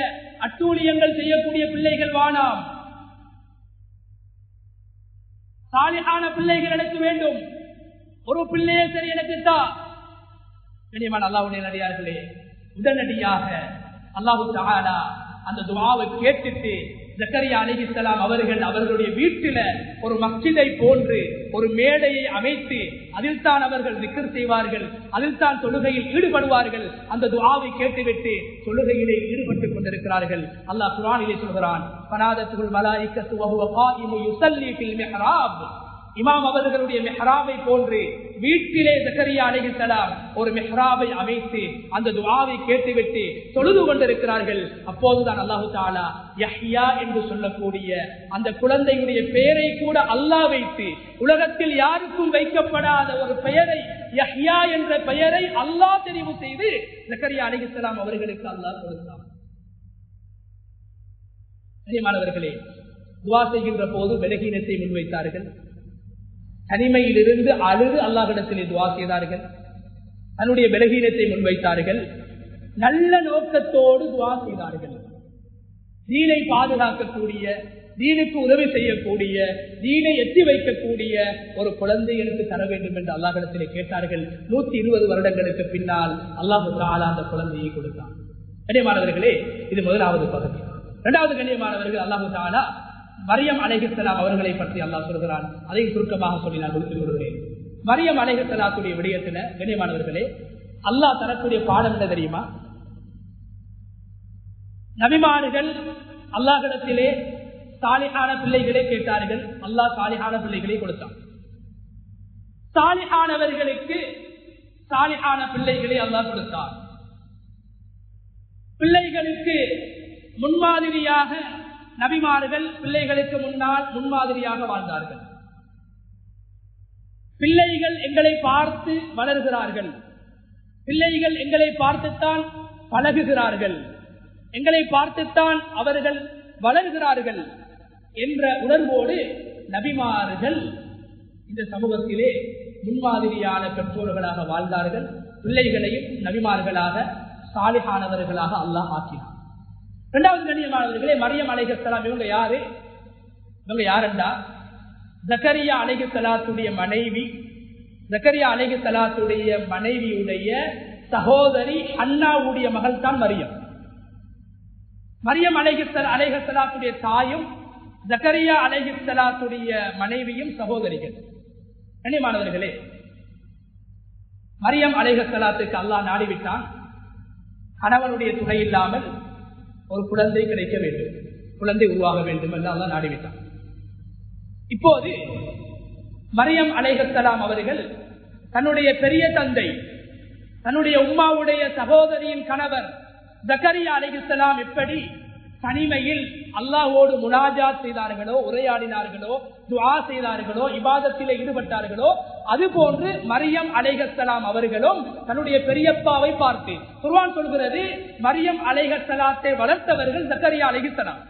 அட்டூழியங்கள் செய்யக்கூடிய பிள்ளைகள் வானாம். சாலிஹான பிள்ளைகள் எனக்கு வேண்டும். ஒரு பிள்ளையே சரி எனக்கு தான். கண்ணியமான அல்லாஹ்வுடைய நல்லடியார்களே, உடனடியாக அல்லாஹ் தஆலா அந்த துஆவை கேட்டுட்டு ஜக்கரியா அலைஹிஸ்ஸலாம் அவர்கள் அவர்களுடைய வீட்டில ஒரு மஸ்ஜிதை போன்று ஒரு மேடையை அமைத்து அதில் தான் அவர்கள் திக்ர் செய்வார்கள், அதில் தான் தொழுகையில் ஈடுபடுவார்கள். அந்த துஆவை கேட்டுவிட்டு தொழுகையிலே ஈடுபட்டுக் கொண்டிருக்கிறார்கள். அல்லாஹ் குர்ஆனிலே சொல்கிறான், ஃபனாதத்துல் மலாயிகத்து வஹுவ காயிமு யுஸல்லி ஃபில் மிஹ்ராப். இமாம் அவர்களுடைய மெஹ்ராபை போன்று வீட்டிலே ஜக்கரியா அலைஹிஸ்ஸலாம் ஒரு மெஹ்ராபை அமைத்து அந்த துஆவை கேட்டுவிட்டு தொழுது கொண்டிருக்கிறார்கள். அப்போதுதான் அல்லாஹு தஆலா யஹ்யா என்று சொல்லக்கூடிய அந்த குழந்தையுடைய பெயரை கூட அல்லாஹ் வைத்து, உலகத்தில் யாருக்கும் வைக்கப்படாத ஒரு பெயரை, யஹ்யா என்ற பெயரை அல்லாஹ் தெரிவு செய்து ஜக்கரியா அலைஹிஸ்ஸலாம் அவர்களுக்கு அல்லாஹ் கொடுத்தார். மாணவர்களே, துஆ செய்கின்ற போது பலகீனத்தை முன்வைத்தார்கள். தனிமையிலிருந்து அழுது அல்லாஹ்விடத்திலே துஆ செய்தார்கள். தன்னுடைய பலகீனத்தை முன்வைத்தார்கள். நல்ல நோக்கத்தோடு துஆ செய்தார்கள். தீனை பாதுகாக்கக்கூடிய, தீனுக்கு உதவி செய்யக்கூடிய, தீனை எட்டி வைக்கக்கூடிய ஒரு குழந்தை எனக்கு தர வேண்டும் என்று அல்லாஹ்விடத்திலே கேட்டார்கள். 120 வருடங்களுக்கு பின்னால் அல்லாஹு தஆலா அந்த குழந்தையை கொடுத்தான். கண்ணியமானவர்களே, இது முதலாவது பகுதி. இரண்டாவது கண்ணியமானவர்கள், அல்லாஹு தஆலா மரியம் அலைஹிஸ்ஸலாம் அவர்களை பற்றி அல்லாஹ் சொல்கிறான். அதை சுருக்கமாக சொல்லி நான் குறிப்பிட்டு விடுகிறேன். மரியம் அலைஹிஸ்ஸலாத்துடைய விடயத்தில் கண்ணியமானவர்களே, அல்லாஹ் தரக்கூடிய பாடம் என்ன தெரியுமா? நபிமார்கள் அல்லாஹ்விடத்திலே சாலிஹான பிள்ளைகளை கேட்டார்கள். அல்லாஹ் சாலிஹான பிள்ளைகளை கொடுத்தான். சாலிஹானவர்களுக்கு சாலிஹான பிள்ளைகளை அல்லாஹ் கொடுத்தார். பிள்ளைகளுக்கு முன்மாதிரியாக நபிமார்கள் பிள்ளைகளுக்கு முன்னால் முன்மாதிரியாக வாழ்ந்தார்கள். பிள்ளைகள் எங்களை பார்த்து வளர்கிறார்கள், பிள்ளைகள் எங்களை பார்த்துத்தான் பழகுகிறார்கள், எங்களை பார்த்துத்தான் அவர்கள் வளர்கிறார்கள் என்ற உணர்வோடு நபிமார்கள் இந்த சமூகத்திலே முன்மாதிரியான பெற்றோர்களாக வாழ்ந்தார்கள். பிள்ளைகளையும் நபிமார்களாக சாலிஹானவர்களாக அல்லாஹ் ஆக்கினார். இரண்டாவது கண்ணியமானவர்களே, மரியம் அலைஹிஸ்ஸலாம் இவங்க யாரு? இவங்க யாருண்டா ஜக்கரியா அலைஹிஸ்ஸலாத்துடைய மனைவி. ஜக்கரியா அலைஹிஸ்ஸலாத்துடைய மனைவியுடைய சகோதரி ஹன்னாவுடைய மகள் தான் மரியம். மரியம் அலைஹிஸ்ஸலாத்துடைய தாயும் ஜக்கரியா அலைஹிஸ்ஸலாத்துடைய மனைவியும் சகோதரிகள். கண்ணியமானவர்களே, மரியம் அலைஹிஸ்ஸலாத்துக்கு அல்லாஹ் நாடிவிட்டான். கணவனுடைய துணை இல்லாமல் ஒரு குழந்தை கிடைக்க வேண்டும், குழந்தை உருவாக வேண்டும் என்று அல்லாஹ் நாடிவிட்டான். இப்போது மரியம் அலைஹிஸ்ஸலாம் அவர்கள் தன்னுடைய பெரிய தந்தை, தன்னுடைய உம்மாவுடைய சகோதரியின் கணவர் ஜக்கரியா அலைஹிஸ்ஸலாம் எப்படி தனிமையில் அல்லாஹ்வோடு முனாஜாத் செய்தார்களோ, உரையாடினார்களோ, துஆ செய்தார்களோ, இபாதத்திலே ஈடுபட்டார்களோ, அதுபோன்று மரியம் அலைஹிஸ்ஸலாம் அவர்களும் தன்னுடைய பெரியப்பாவை பார்த்து, குர்ஆன் சொல்கிறது, மரியம் அலைஹிஸ்ஸலாத்தை வளர்த்தவர்கள் ஜக்கரியா அலைஹிஸ்ஸலாம்.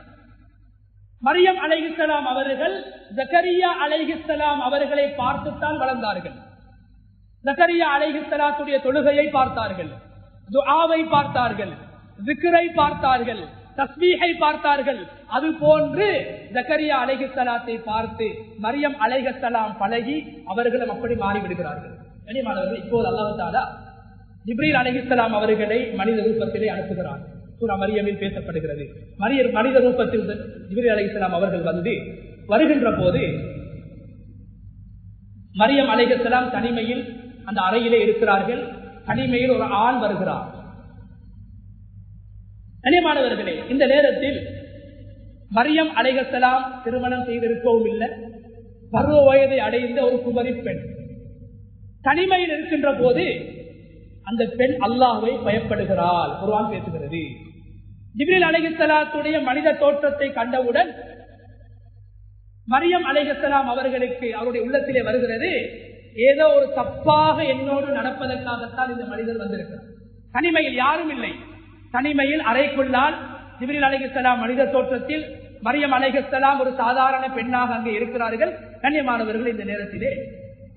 மரியம் அலைஹிஸ்ஸலாம் அவர்கள் ஜக்கரியா அலைஹிஸ்ஸலாம் அவர்களை பார்த்துத்தான் வளர்ந்தார்கள். ஜக்கரியா அலைஹிஸ்ஸலாத்துடைய தொழுகையை பார்த்தார்கள், துஆவை பார்த்தார்கள், ذிக்ரை பார்த்தார்கள், தஸ்பீஹை பார்த்தார்கள். அது போன்று ஜக்கரியா அலைஹிஸ்ஸலாத்தை பார்த்து மரியம் அலைஹிஸ்ஸலாம் பழகி அவர்களும் அப்படி மாறிவிடுகிறார்கள். கண்ணியமானவர்கள், இப்போது அல்லாஹ் தஆலா ஜிப்ரீல் அலைஹிஸ்ஸலாம் அவர்களை மனித ரூபத்திலே அனுப்புகிறார். சூரா மரியமில் பேசப்படுகிறது. மனித ரூபத்தில் ஜிப்ரீல் அலைஹிஸ்ஸலாம் அவர்கள் வருகின்ற போது மரியம் அலைஹிஸ்ஸலாம் தனிமையில் அந்த அறையிலே இருக்கிறார்கள். தனிமையில் ஒரு ஆண் வருகிறார். கண்ணியமானவர்களே, இந்த நேரத்தில் மரியம் அலைஹிஸ்ஸலாம் திருமணம் செய்திருக்கவும் இல்லை, பருவ வயதை அடைந்த ஒரு குமரி பெண் தனிமையில் இருக்கின்ற போது அந்த பெண் அல்லாஹ்வை பயப்படுகிறாள். குர்ஆன் பேசுகிறது. ஜிப்ரீல் அலைஹிஸ்ஸலாத்துடைய மனித தோற்றத்தை கண்டவுடன் மரியம் அலைஹிஸ்ஸலாம் அவர்களுக்கு அவருடைய உள்ளத்திலே வருகிறது, ஏதோ ஒரு தப்பாக என்னோடு நடப்பதற்காகத்தான் இந்த மனிதர் வந்திருக்கிறார். தனிமையில் யாரும் இல்லை, தனிமையில் அறைக்குள்ளால் ஜிப்ரீல் அலைஹிஸ்ஸலாம் மனித தோற்றத்தில், மரியம் அலைஹிஸ்ஸலாம் ஒரு சாதாரண பெண்ணாக அங்கே இருக்கிறார்கள். கண்ணியமானவர்கள், இந்த நேரத்திலே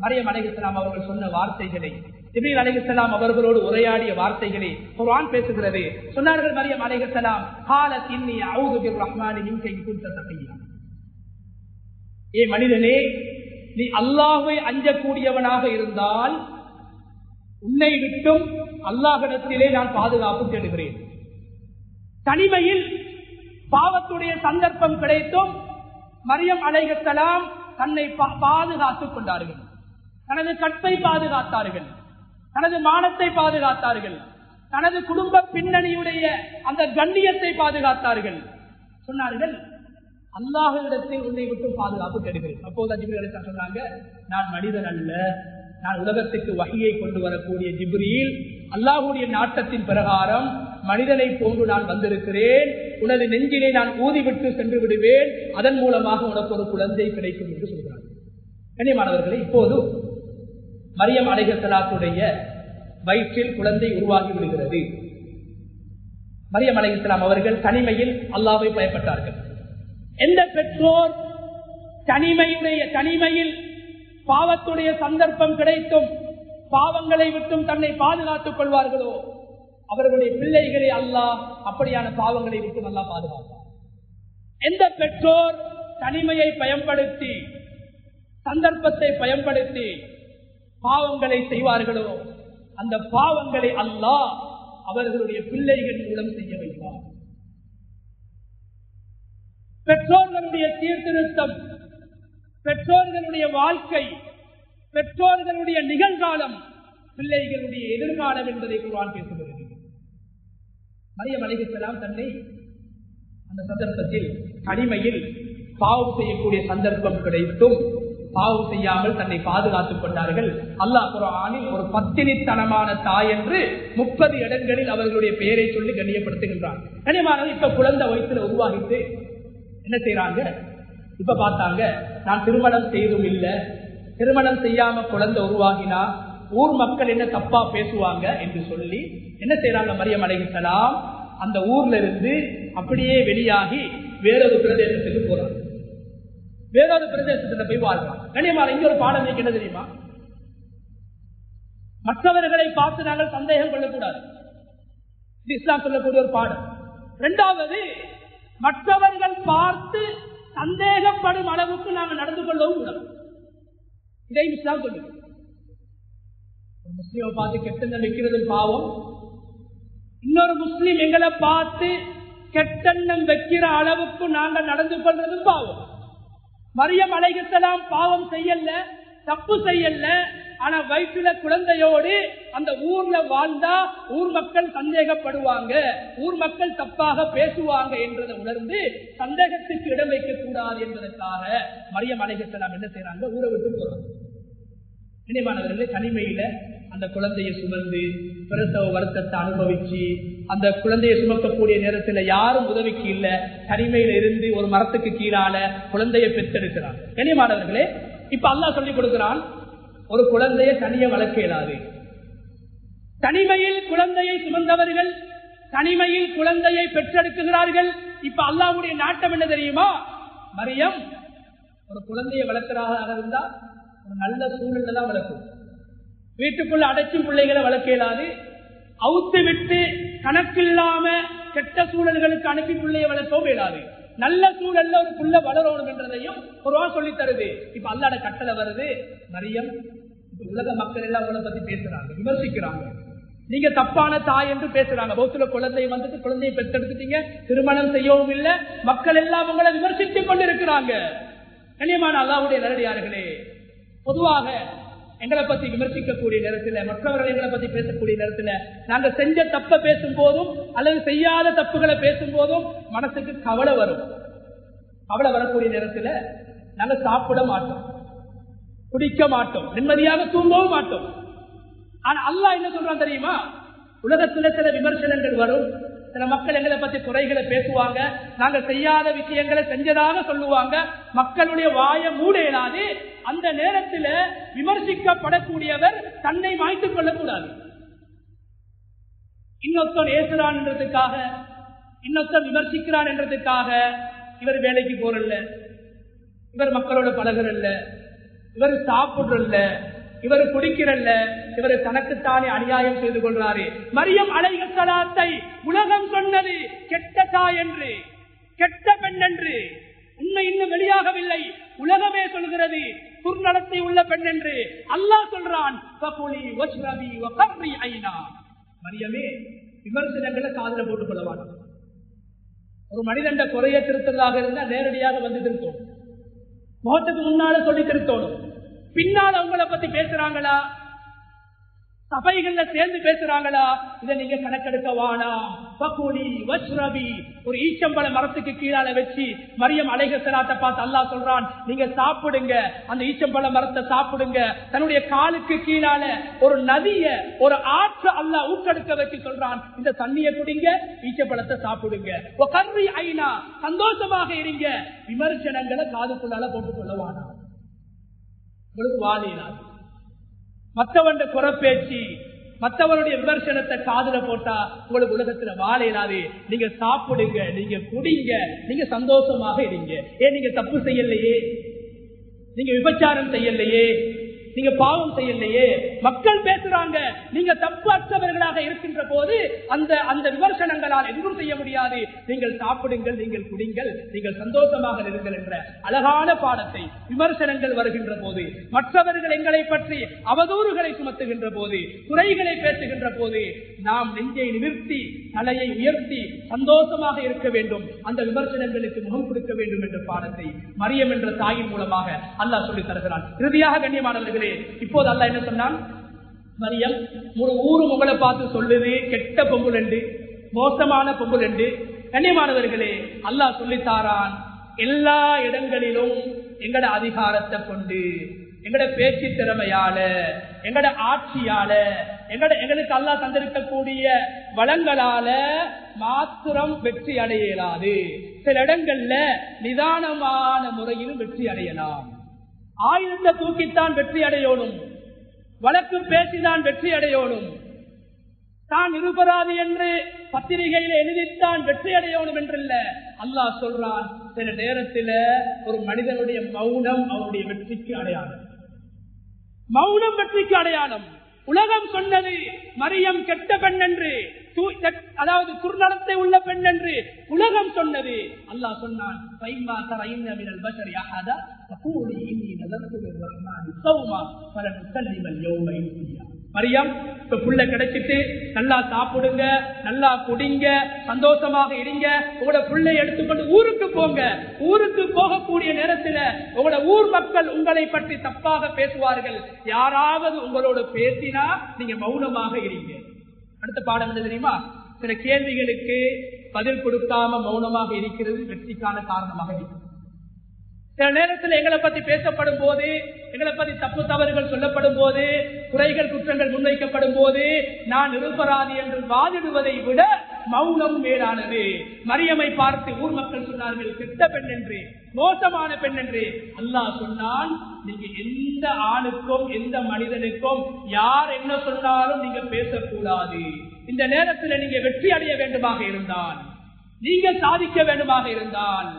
மரியம் அலைஹிஸ்ஸலாம் அவர்கள் சொன்ன வார்த்தைகளை, ஜிப்ரீல் அலைஹிஸ்ஸலாம் அவர்களோடு உரையாடிய வார்த்தைகளை குர்ஆன் பேசுகிறது. சொன்னார்கள் மரியம் அலைஹிஸ்ஸலாம், "காலத் இன்னி அஊது பிர்ரஹ்மானி மின்க இன் குன்த தகியா." ஏ மனிதனே, நீ அல்லாஹ்வை அஞ்சக்கூடியவனாக இருந்தால் உன்னை விட்டும் அல்லாஹ்விடத்திலே நான் பாதுகாப்பு தேடுகிறேன். தனிமையில் பாவத்துடைய சந்தர்ப்பம் கிடைத்தும் மரியம் அலைஹிஸ்ஸலாம் தன்னை பாதுகாத்துக் கொண்டார்கள். தனது கற்பை பாதுகாத்தார்கள், தனது மானத்தை பாதுகாத்தார்கள், தனது குடும்ப பின்னணியுடைய அந்த கண்ணியத்தை பாதுகாத்தார்கள். சொன்னார்கள், அல்லாஹ்விடத்தில் உன்னை விட்டு பாதுகாப்பு தேடுகிறேன். அப்போது ஜிப்ரீல் அலைஹிஸ்ஸலாம் சொன்னாங்க, நான் மனிதன் அல்ல, நான் உலகத்துக்கு வஹியை கொண்டு வரக்கூடிய ஜிப்ரீல், அல்லாஹ்வுடைய நாட்டத்தின் பிரகாரம் மனிதனை போன்று நான் வந்திருக்கிறேன். உனது நெஞ்சினை நான் ஊதிவிட்டு சென்று விடுவேன், அதன் மூலமாக உனக்கு ஒரு குழந்தை கிடைக்கும் என்று சொல்கிறார். கண்ணியமானவர்களே, இப்போது மரியம் அலைஹிஸ்ஸலாத்துடைய வயிற்றில் குழந்தை உருவாகி விடுகிறது. மரியம் அலைஹிஸ்ஸலாம் அவர்கள் தனிமையில் அல்லாஹ்வை பயப்பட்டார்கள். எந்த பெற்றோர் தனிமையில் பாவத்துடைய சந்தர்ப்பம் கிடைத்தும் பாவங்களை விட்டும் தன்னை பாதுகாத்துக் கொள்வார்களோ அவர்களுடைய பிள்ளைகளை அல்லாஹ் அப்படியான பாவங்களை விட்டு அல்லாஹ் பாதுகாப்பார். எந்த பெற்றோர் தனிமையை பயன்படுத்தி சந்தர்ப்பத்தை பயன்படுத்தி பாவங்களை செய்வார்களோ அந்த பாவங்களை அல்லாஹ் அவர்களுடைய பிள்ளைகள் மூலம் செய்ய வைப்பார். பெற்றோர்களுடைய சீர்திருத்தம், பெற்றோர்களுடைய வாழ்க்கை, பெற்றோர்களுடைய நிகழ்காலம் பிள்ளைகளுடைய எதிர்காலம் என்பதை குர்ஆன் பேசுகிறது. மரியம் அலைஹிஸ்ஸலாம் தன்னை அந்த சந்தர்ப்பத்தில் தனிமையில் பாவம் செய்யக்கூடிய சந்தர்ப்பம் கிடைத்தும் பாவம் செய்யாமல் தன்னை பாதுகாத்துக் கொண்டார்கள். அல்லாஹ் குர்ஆனில் ஒரு பத்தினித்தனமான தாய் என்று 30 இடங்களில் அவர்களுடைய பெயரை சொல்லி கண்ணியப்படுத்துகின்றார். கண்ணியமானது இப்ப குழந்தை வயிற்றுல உருவாகிட்டு என்ன செய்யறாங்க, இப்ப பார்த்தாங்க நான் திருமணம் செய்தும் இல்ல, திருமணம் செய்யாம குழந்தை உருவாகினா ஊர் மக்கள் என்ன தப்பா பேசுவாங்க என்று சொல்லி என்ன செய்யறாங்க, மரியம் அலைஹிஸ்ஸலாம் அந்த ஊர்ல இருந்து அப்படியே வெளியாகி வேறொரு பிரதேசத்துக்கு போறாங்க. வேறொரு பிரதேசத்துல போய் வாழ்றாங்க. கண்ணியமான இங்க ஒரு பாடம் என்ன தெரியுமா, மற்றவர்களை பார்த்து நாங்கள் சந்தேகம் கொள்ளக்கூடாது. இது இஸ்லாம் சொல்லக்கூடிய ஒரு பாடம். இரண்டாவது, மற்றவர்கள் பார்த்து சந்தேகப்படும் அளவுக்கு நாங்கள் நடந்து கொள்ளவும் கூடாது. இதை இஸ்லாம் சொல்லுங்க. ஒரு முஸ்லீமை பார்த்து கெட்டெண்ணம் வைக்கிறது பாவம், இன்னொரு முஸ்லீம் எங்களை பார்த்து கெட்டெண்ணம் வைக்கிற அளவுக்கு நாங்கள் நடந்து கொள்றது பாவம். மரியம் அலைஹிஸ்ஸலாம் பாவம் செய்யல, தப்பு செய்யல, ஆனா வயிற்றுல குழந்தையோடு அந்த ஊர்ல வாழ்ந்தா ஊர் மக்கள் சந்தேகப்படுவாங்க, ஊர் மக்கள் தப்பாக பேசுவாங்க என்றதை உணர்ந்து சந்தேகத்துக்கு இடம் வைக்க கூடாது என்பதற்காக மரியம் அலைஹிஸ்ஸலாம் என்ன செய்யறாங்க, ஊரை விட்டு போறாங்க. இனிமானவர்களே, தனிமையில அந்த குழந்தையை சுமந்து பிரசவ வருத்தத்தை அனுபவிச்சு அந்த குழந்தையை சுமக்கக்கூடிய நேரத்தில் யாரும் உதவிக்கு இல்ல, தனிமையில இருந்து ஒரு மரத்துக்கு கீழால குழந்தையை பெற்றெடுக்கிறார். கண்ணியமானவர்களே, இப்ப அல்லாஹ் சொல்லிக் கொடுக்கிறான், ஒரு குழந்தையை தனியை வளர்க்க இயலாது. தனிமையில் குழந்தையை சுமந்தவர்கள் தனிமையில் குழந்தையை பெற்றெடுக்கிறார்கள். இப்ப அல்லாஹ்வுடைய நாட்டம் என்ன தெரியுமா, மரியம் ஒரு குழந்தையை வளர்க்கிறாக இருந்தா ஒரு நல்ல சூழ்நிலை தான் வளர்க்கும். வீட்டுக்குள்ள அடைச்சும் பிள்ளைகளை வளர்க்க இயலாது. அவுத்து விட்டு கணக்கில்லாம கெட்ட சூழல்களுக்கு அனுப்பி பிள்ளையை வளர்க்கவும் இயலாது. நல்ல சூழல்ல ஒரு புள்ள வளரணும் என்றதையும் குர்ஆன் சொல்லி தருது. இப்ப அல்லாஹ்வுடைய கட்டளை வருது, மரியம் உலக மக்கள் எல்லாம் உங்களை பத்தி பேசுறாங்க, விமர்சிக்கிறாங்க, நீங்க தப்பான தாய் என்று பேசுறாங்க. பௌத்துல குழந்தை வந்துட்டு குழந்தையை பெற்றெடுத்துட்டீங்க, திருமணம் செய்யவும் இல்லை, மக்கள் எல்லாம் உங்களை விமர்சித்துக் கொண்டிருக்கிறாங்க. கண்ணியமான அல்லாஹ்வுடைய நல்லடியார்களே, பொதுவாக எங்களை பத்தி விமர்சிக்கக்கூடிய நேரத்தில், மற்றவர்கள் எங்களை பத்தி பேசக்கூடிய நேரத்தில், நாங்க செஞ்ச தப்ப பேசும் போதும் அல்லது செய்யாத தப்புகளை பேசும் போதும் மனசுக்கு கவலை வரும். கவலை வரக்கூடிய நேரத்தில் நாங்க சாப்பிட மாட்டோம், குடிக்க மாட்டோம், நிம்மதியாக தூங்கவும் மாட்டோம். ஆனா அல்லாஹ் என்ன சொல்றான் தெரியுமா, உலகத்துல சில விமர்சனங்கள் வரும், சில மக்கள் எங்களை பத்தி குறைகளை பேசுவாங்க, நாங்க செய்யாத விஷயங்களை செஞ்சதாக சொல்லுவாங்க, மக்களுடைய வாயை மூட இயலாது. அந்த நேரத்தில் விமர்சிக்கப்படக்கூடியவர் தன்னை மாய்த்துக் கொள்ளக்கூடாது. இன்னொருத்தன் ஏசுறான் என்றதுக்காக, இன்னொருத்தன் விமர்சிக்கிறான் என்றதுக்காக இவர் வேலைக்கு போறல்ல, இவர் மக்களோட பழகிறல்ல, இவர் சாப்பிடுறல்ல, இவர் குடிக்கிறல்ல, இவர் தனக்குத்தானே அநியாயம் செய்து கொள்றாரு. மரியம் அலைஹிஸ்ஸலாத்தை உலகம் சொன்னது கெட்ட தாய் என்று, கெட்ட பெண் என்று. உண்மை இன்னும் வெளியாகவில்லை, உலகமே சொல்கிறது துர்நடத்தை உள்ள பெண் என்று. அல்லாஹ் சொல்றான், மரியமே விமர்சனங்களை காதுல போட்டுக் கொள்ளவான். ஒரு மனிதன் குறைய திருத்ததாக இருந்தா நேரடியாக வந்து திருத்தோம், முகத்துக்கு முன்னால சொல்லி திருத்தோணும். பின்னால் அவங்களை பத்தி பேசுறாங்களா, சபைகள்ல சேர்ந்து பேசுறாங்களா, இதை நீங்க கணக்கெடுக்க வேணாம். ஒரு ஈச்சம்பழ மரத்துக்கு கீழால வச்சு மரியம் அலைஹிஸ்ஸலாத்தை பார்த்து அல்லாஹ் சொல்றான், நீங்க சாப்பிடுங்க, அந்த ஈச்சம்பழ மரத்தை சாப்பிடுங்க. தன்னுடைய காலுக்கு கீழால ஒரு நதிய, ஒரு ஆற்று அல்லாஹ் ஊற்றெடுக்க வச்சு சொல்றான், இந்த தண்ணியை குடிங்க, ஈச்சம்பழத்தை சாப்பிடுங்க, சந்தோஷமாக இருங்க. விமர்சனங்களை காதுக்குள்ளால போட்டுக் கொள்ள வேணாம். உங்களுக்கு வாழினார் மற்றவன் குறப்பேச்சு, மற்றவருடைய விமர்சனத்தை காதுல போட்டா உங்களுக்கு உலகத்துல வாழையிலாது. நீங்க சாப்பிடுங்க, நீங்க குடிங்க, நீங்க சந்தோஷமாக இருங்க. ஏன் நீங்க தப்பு செய்யலையே, நீங்க விபச்சாரம் செய்யலையே, நீங்க பாவம் செய்யலையே, மக்கள் பேசுறாங்க, நீங்க தப்பு அற்றவர்களாக இருக்கின்ற போது அந்த விமர்சனங்களால் எதுவும் செய்ய முடியாது. நீங்கள் சாப்பிடுங்கள், நீங்கள் குடிங்கள், நீங்கள் சந்தோஷமாக இருங்கள் என்ற அழகான பாடத்தை விமர்சனங்கள் வருகின்ற போது, மற்றவர்கள் எங்களை பற்றி அவதூறுகளை சுமத்துகின்ற போது, குறைகளை பேசுகின்ற போது நாம் நெஞ்சை நிமிர்த்தி தலையை உயர்த்தி சந்தோஷமாக இருக்க வேண்டும், அந்த விமர்சனங்களுக்கு முகம் கொடுக்க வேண்டும் என்ற பாடத்தை மரியம் என்ற தாயின் மூலமாக அல்லாஹ் சொல்லி தருகிறான். இறுதியாக கண்ணியமானவர்களே, இப்போது அல்லாஹ் என்ன சொன்னான்? மரியம், ஒரு ஊரு உங்களை பார்த்து சொல்லுது கெட்ட பொம்புல் என்று, மோசமான பொம்புல் என்று. கண்ணியமானவர்களே, அல்லாஹ் சொல்லித்தாரான், எல்லா இடங்களிலும் எங்கட அதிகாரத்தை கொண்டு, எங்கட பேச்சு திறமையால, எங்கட ஆட்சியால, எங்களுக்கு அல்லாஹ் தந்திருக்கக்கூடிய வளங்களால மாத்திரம் வெற்றி அடைய இயலாது. சில இடங்கள்ல நிதானமான முறையிலும் வெற்றி அடையலாம். ஆயுதத்தை தூக்கித்தான் வெற்றி அடையணும், வழக்கு பேசிதான் வெற்றி அடையணும், தான் நிருபராதி என்று பத்திரிகையில எழுதித்தான் வெற்றி அடையணும் என்றில்ல. அல்லாஹ் சொல்றான், சில நேரத்தில் ஒரு மனிதனுடைய மௌனம் அவனுடைய வெற்றிக்கு அடையாளம். மௌனம் வெற்றிக்கு அடையாளம். உலகம் சொன்னது மரியம் கெட்ட பெண் என்று, அதாவது துர்நடத்தை உள்ள பெண் என்று உலகம் சொன்னது. அல்லாஹ் சொன்னான், மரியம், இப்ப புள்ள கிடைச்சிட்டு நல்லா சாப்பிடுங்க, நல்லா குடிங்க, சந்தோஷமாக இருங்க, உங்களோட புள்ளை எடுத்துக்கொண்டு ஊருக்கு போங்க. ஊருக்கு போகக்கூடிய நேரத்தில் உங்களோட ஊர் மக்கள் உங்களை பற்றி தப்பாக பேசுவார்கள். யாராவது உங்களோட பேசினா நீங்க மௌனமாக இருங்க. அடுத்த பாடம் என்ன தெரியுமா? சில கேள்விகளுக்கு பதில் கொடுக்காம மௌனமாக இருக்கிறது வெற்றிக்கான காரணமாக இருக்கிறது. சில நேரத்தில் எங்களை பத்தி பேசப்படும் போது, எங்களை பத்தி தப்பு தவறுகள் சொல்லப்படும் போது, குறைகள் குற்றங்கள் முன்வைக்கப்படும் போது நான் நிருபராதி என்று வாதிடுவதை விட மௌனம் மேலானது. மரியமை பார்த்து ஊர் மக்கள் சொன்னார்கள் கெட்ட பெண் என்று, மோசமான பெண் என்று. அல்லாஹ் சொன்னான், நீங்க எந்த ஆணுக்கும் எந்த மனிதனுக்கும் யார் என்ன சொன்னாலும் நீங்க பேசக்கூடாது. இந்த நேரத்தில் நீங்க வெற்றி அடைய வேண்டுமாக இருந்தால், நீங்க சாதிக்க வேண்டுமாக இருந்தால்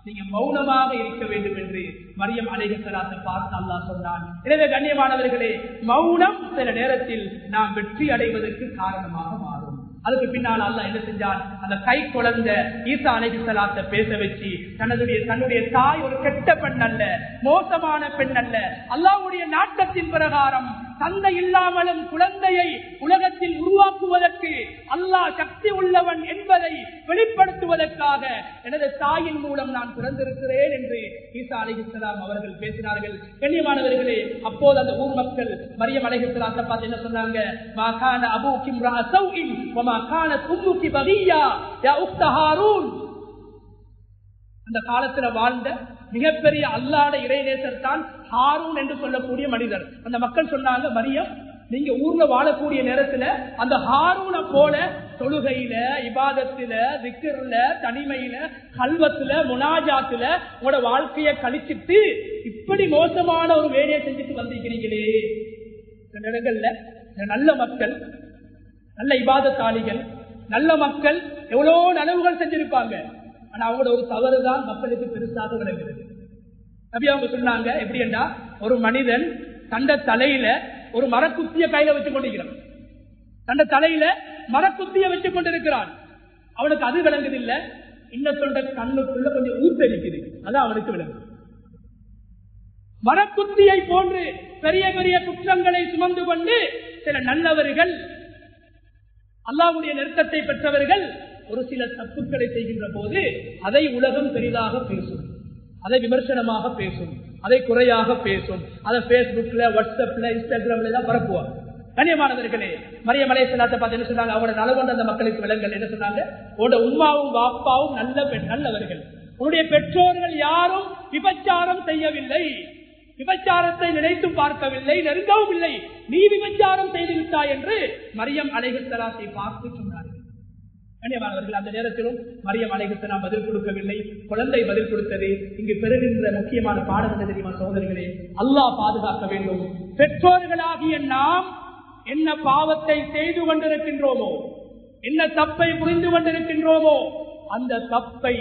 நீங்க மௌனமாக இருக்க வேண்டும் என்று மரியம் அலைஹிஸ்ஸலாத்தை பார்த்து அல்லாஹ் சொன்னான். எனவே கண்ணியமானவர்களே, மௌனம் சில நேரத்தில் நாம் வெற்றி அடைவதற்கு காரணமாக மாறும். அதுக்கு பின்னால் அல்லாஹ் என்ன செஞ்சான்? அந்த கை குழந்தை ஈசா அலைஹிஸ்ஸலாத்தை பேச வச்சு, தன்னுடைய தாய் ஒரு கெட்ட பெண் அல்ல, மோசமான பெண் அல்ல, அல்லாஹ்வுடைய நாட்டத்தின் பிரகாரம் தந்தை இல்லாமலும் குழந்தையை உலகத்தில் உருவாக்குவதற்கு அல்லாஹ் சக்தி உள்ளவன் என்பதை வெளிப்படுத்துவதற்காக எனது தாயின் மூலம் நான் பிறந்திருக்கிறேன் என்று ஈசா அலைஹிஸ்ஸலாம் அவர்கள் பேசினார்கள். கண்ணியமானவர்களே, அப்போது அந்த ஊர் மக்கள் மரியம் அலைஹிஸ்ஸலாத்தை பார்த்து என்ன சொன்னாங்க? மா கான அபூகி இம்ரா ஸௌஇன் வ மா கானத் உம்முகி பகியா யா உக்த ஹாரூன். அந்த காலத்துல வாழ்ந்த மிகப்பெரிய அல்லாஹ்வுடைய இறைநேசர் தான் ஹாரூன் என்று சொல்லக்கூடிய மனிதர். அந்த மக்கள் சொன்னாங்க, மரியம், நீங்க ஊர்ல வாழக்கூடிய நேரத்துல அந்த ஹாரூனை போல தொழுகையில, இபாதத்துல, திக்ர்ல, தனிமையில, கல்வத்துல, முனாஜாத்துல உங்களோட வாழ்க்கையை கழிச்சிட்டு இப்படி மோசமான ஒரு வேலையை செஞ்சுட்டு வந்திருக்கிறீங்களே. இந்த இடங்கள்ல நல்ல மக்கள், நல்ல இபாதத்தாளிகள், நல்ல மக்கள் எவ்வளவு நனவுகள் செஞ்சிருப்பாங்க. ஆனா அவங்களோட ஒரு தவறுதான் மக்களுக்கு பெருசாக விளங்குகிறது. நபி அவங்க சொன்னாங்க, எப்படி என்றா, ஒரு மனிதன் தண்ட தலையில ஒரு மரக்குத்திய கையில வச்சு கொண்டிருக்கிறான். தண்ட தலையில மரக்குத்திய வச்சு கொண்டிருக்கிறான். அவனுக்கு அது விளங்குதில்லை. இன்னொருத்த கண்ணுக்குள்ள கொஞ்சம் ஊத்தரிக்குது, அதான் அவனுக்கு விளங்குது. மரக்குத்தியை போன்று பெரிய பெரிய குற்றங்களை சுமந்து கொண்டு சில நல்லவர்கள், அல்லாஹ்வுடைய நெருக்கத்தை பெற்றவர்கள் ஒரு சில தப்புக்களை செய்கின்ற போது அதை உலகம் பெரிதாக பேசும், அதை விமர்சனமாக பேசும், அதை குறையாக பேசும், அதை பேஸ்புக்ல, வாட்ஸ்அப்ல, இன்ஸ்டாகிராம்ல தான் பரப்புவாங்க. கண்ணியமானவர்களே, மரியம் அலைஹிஸ்ஸலாத்தை பார்த்து என்ன சொன்னாங்க? அவங்களோட நலவொண்ட அந்த மக்களுக்கு விளங்கல். என்ன சொன்னாங்க? உன்னோட உம்மாவும் பாப்பாவும் நல்லவர்கள், உன்னுடைய பெற்றோர்கள் யாரும் விபச்சாரம் செய்யவில்லை, விபச்சாரத்தை நினைத்து பார்க்கவில்லை, நெருங்கவும் இல்லை, நீ விபச்சாரம் செய்து விட்டாய் என்று மரியம் அலைஹிஸ்ஸலாத்தை பார்த்து சொன்னார்கள். கண்ணியமானவர்கள், அந்த நேரத்திலும் மரியம் அலைஹிஸ்ஸலாம் பதில் கொடுக்கவில்லை, குழந்தை பதில் கொடுத்தது. இங்கு பெறுகின்ற முக்கியமான பாடம் என்ன தெரியுமா சகோதரர்களே? அல்லாஹ் பாதுகாக்க வேண்டும். பெற்றோர்களாகிய நாம் என்ன பாவத்தை செய்து கொண்டிருக்கின்றோமோ, என்ன தப்பை புரிந்து கொண்டிருக்கின்றோமோ, அந்த தப்பை,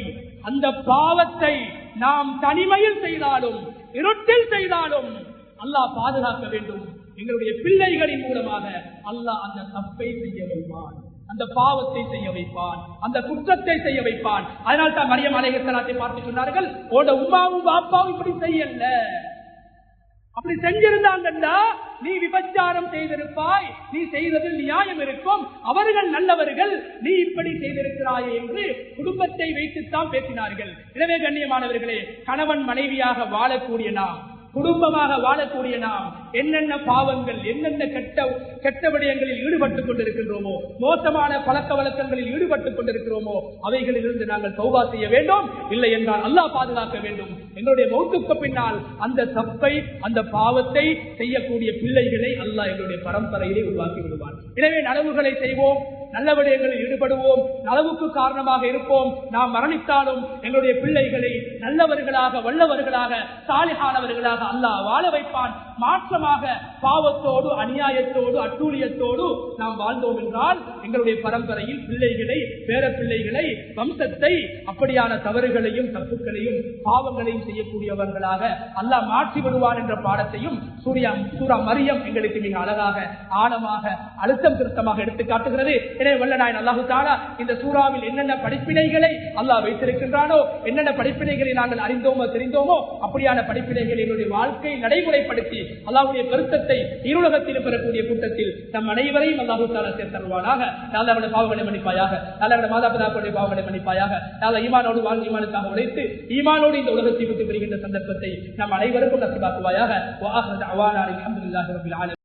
அந்த பாவத்தை நாம் தனிமையில் செய்தாலும் இருட்டில் செய்தாலும் அல்லாஹ் பாதுகாக்க வேண்டும். எங்களுடைய பிள்ளைகளின் மூலமாக அல்லாஹ் அந்த தப்பை செய்ய வைப்பான், அந்த பாவத்தை செய்ய வைப்பான், அந்த குற்றத்தை செய்ய வைப்பான். அதனால் தான் மரியம் அலைஹிஸ்ஸலாத்தை பார்த்து சொன்னார்கள், உன்னோட உம்மாவும் பாப்பாவும் இப்படி செய்யல, அப்படி செஞ்சிருந்தாங்கன்னா நீ விபச்சாரம் செய்திருப்பாய், நீ செய்ததில் நியாயம் இருக்கும், அவர்கள் நல்லவர்கள், நீ இப்படி செய்திருக்கிறாய் என்று குடும்பத்தை வைத்துத்தான் பேசினார்கள். எனவே கண்ணியமானவர்களே, கணவன் மனைவியாக வாழக்கூடிய நாம், குடும்பமாக வாழக்கூடிய நாம் என்னென்ன பாவங்கள், என்னென்ன கெட்ட விடயங்களில் ஈடுபட்டுக் கொண்டிருக்கின்றோமோ, மோசமான பழக்க வழக்கங்களில் ஈடுபட்டுக் கொண்டிருக்கிறோமோ, அவைகளில் இருந்து நாங்கள் தௌபா செய்ய வேண்டும். இல்லை என்றால் அல்லாஹ் பாதுகாக்க வேண்டும். எங்களுடைய மௌத்துக்கு பின்னால் அந்த தப்பை, அந்த பாவத்தை செய்யக்கூடிய பிள்ளைகளை அல்லாஹ் எங்களுடைய பரம்பரையிலே உருவாக்கி விடுவான். எனவே நனவுகளை செய்வோம், நல்ல விடயங்களில் ஈடுபடுவோம், நலவுக்கு காரணமாக இருப்போம். நாம் மரணித்தாலும் எங்களுடைய பிள்ளைகளை நல்லவர்களாக, வல்லவர்களாக, சாலிஹானவர்களாக அல்லாஹ் வாழ வைப்பான். மாற்றமாக பாவத்தோடு, அநியாயத்தோடு, அட்டூழியத்தோடு நாம் வாழ்ந்தோம் என்றால் எங்களுடைய பரம்பரையில் பிள்ளைகளை, பேர பிள்ளைகளை, வம்சத்தை அப்படியான தவறுகளையும் தப்புக்களையும் பாவங்களையும் செய்யக்கூடியவர்களாக அல்லாஹ் மாற்றி விடுவான் என்ற பாடத்தையும் சூரா மரியம் எங்களுக்கு மிக அழகாக, ஆழமாக, அழுத்தம் திருத்தமாக எடுத்து காட்டுகிறது. எனவே வல்ல நாயன் அல்லாஹு தஆலா இந்த சூறாவில் என்னென்ன படிப்பினைகளை அல்லாஹ் வைத்திருக்கின்றானோ, என்னென்ன படிப்பினைகளை நாங்கள் அறிந்தோமோ தெரிந்தோமோ அப்படியான படிப்பினைகளை என்னுடைய வாழ்க்கை நடைமுறைப்படுத்தி அல்லாஹ்வுடைய பெருத்தத்தை இருலகத்தில் பெறக்கூடிய கூட்டத்தில் நம் அனைவரையும் அல்லாஹு தஆலா சேர்த்தருவானாக. அல்லாஹ்வுடைய பாவங்களை மன்னிப்பாயாக, அல்லாஹ்வுடைய மாதாபிதாக்களுடைய பாவங்களை மன்னிப்பாயாக. அல்லாஹ் ஈமானோடு வாழ்ந்து ஈமானுக்காக உழைத்து ஈமானோடு இந்த உலகத்தை விட்டு பெறுகின்ற சந்தர்ப்பத்தை நம் அனைவருக்கும் நசிபாக்குவாயாக. வஆஹிரு தஅவானா அல்ஹம்துலில்லாஹி ரப்பில் ஆலமீன்.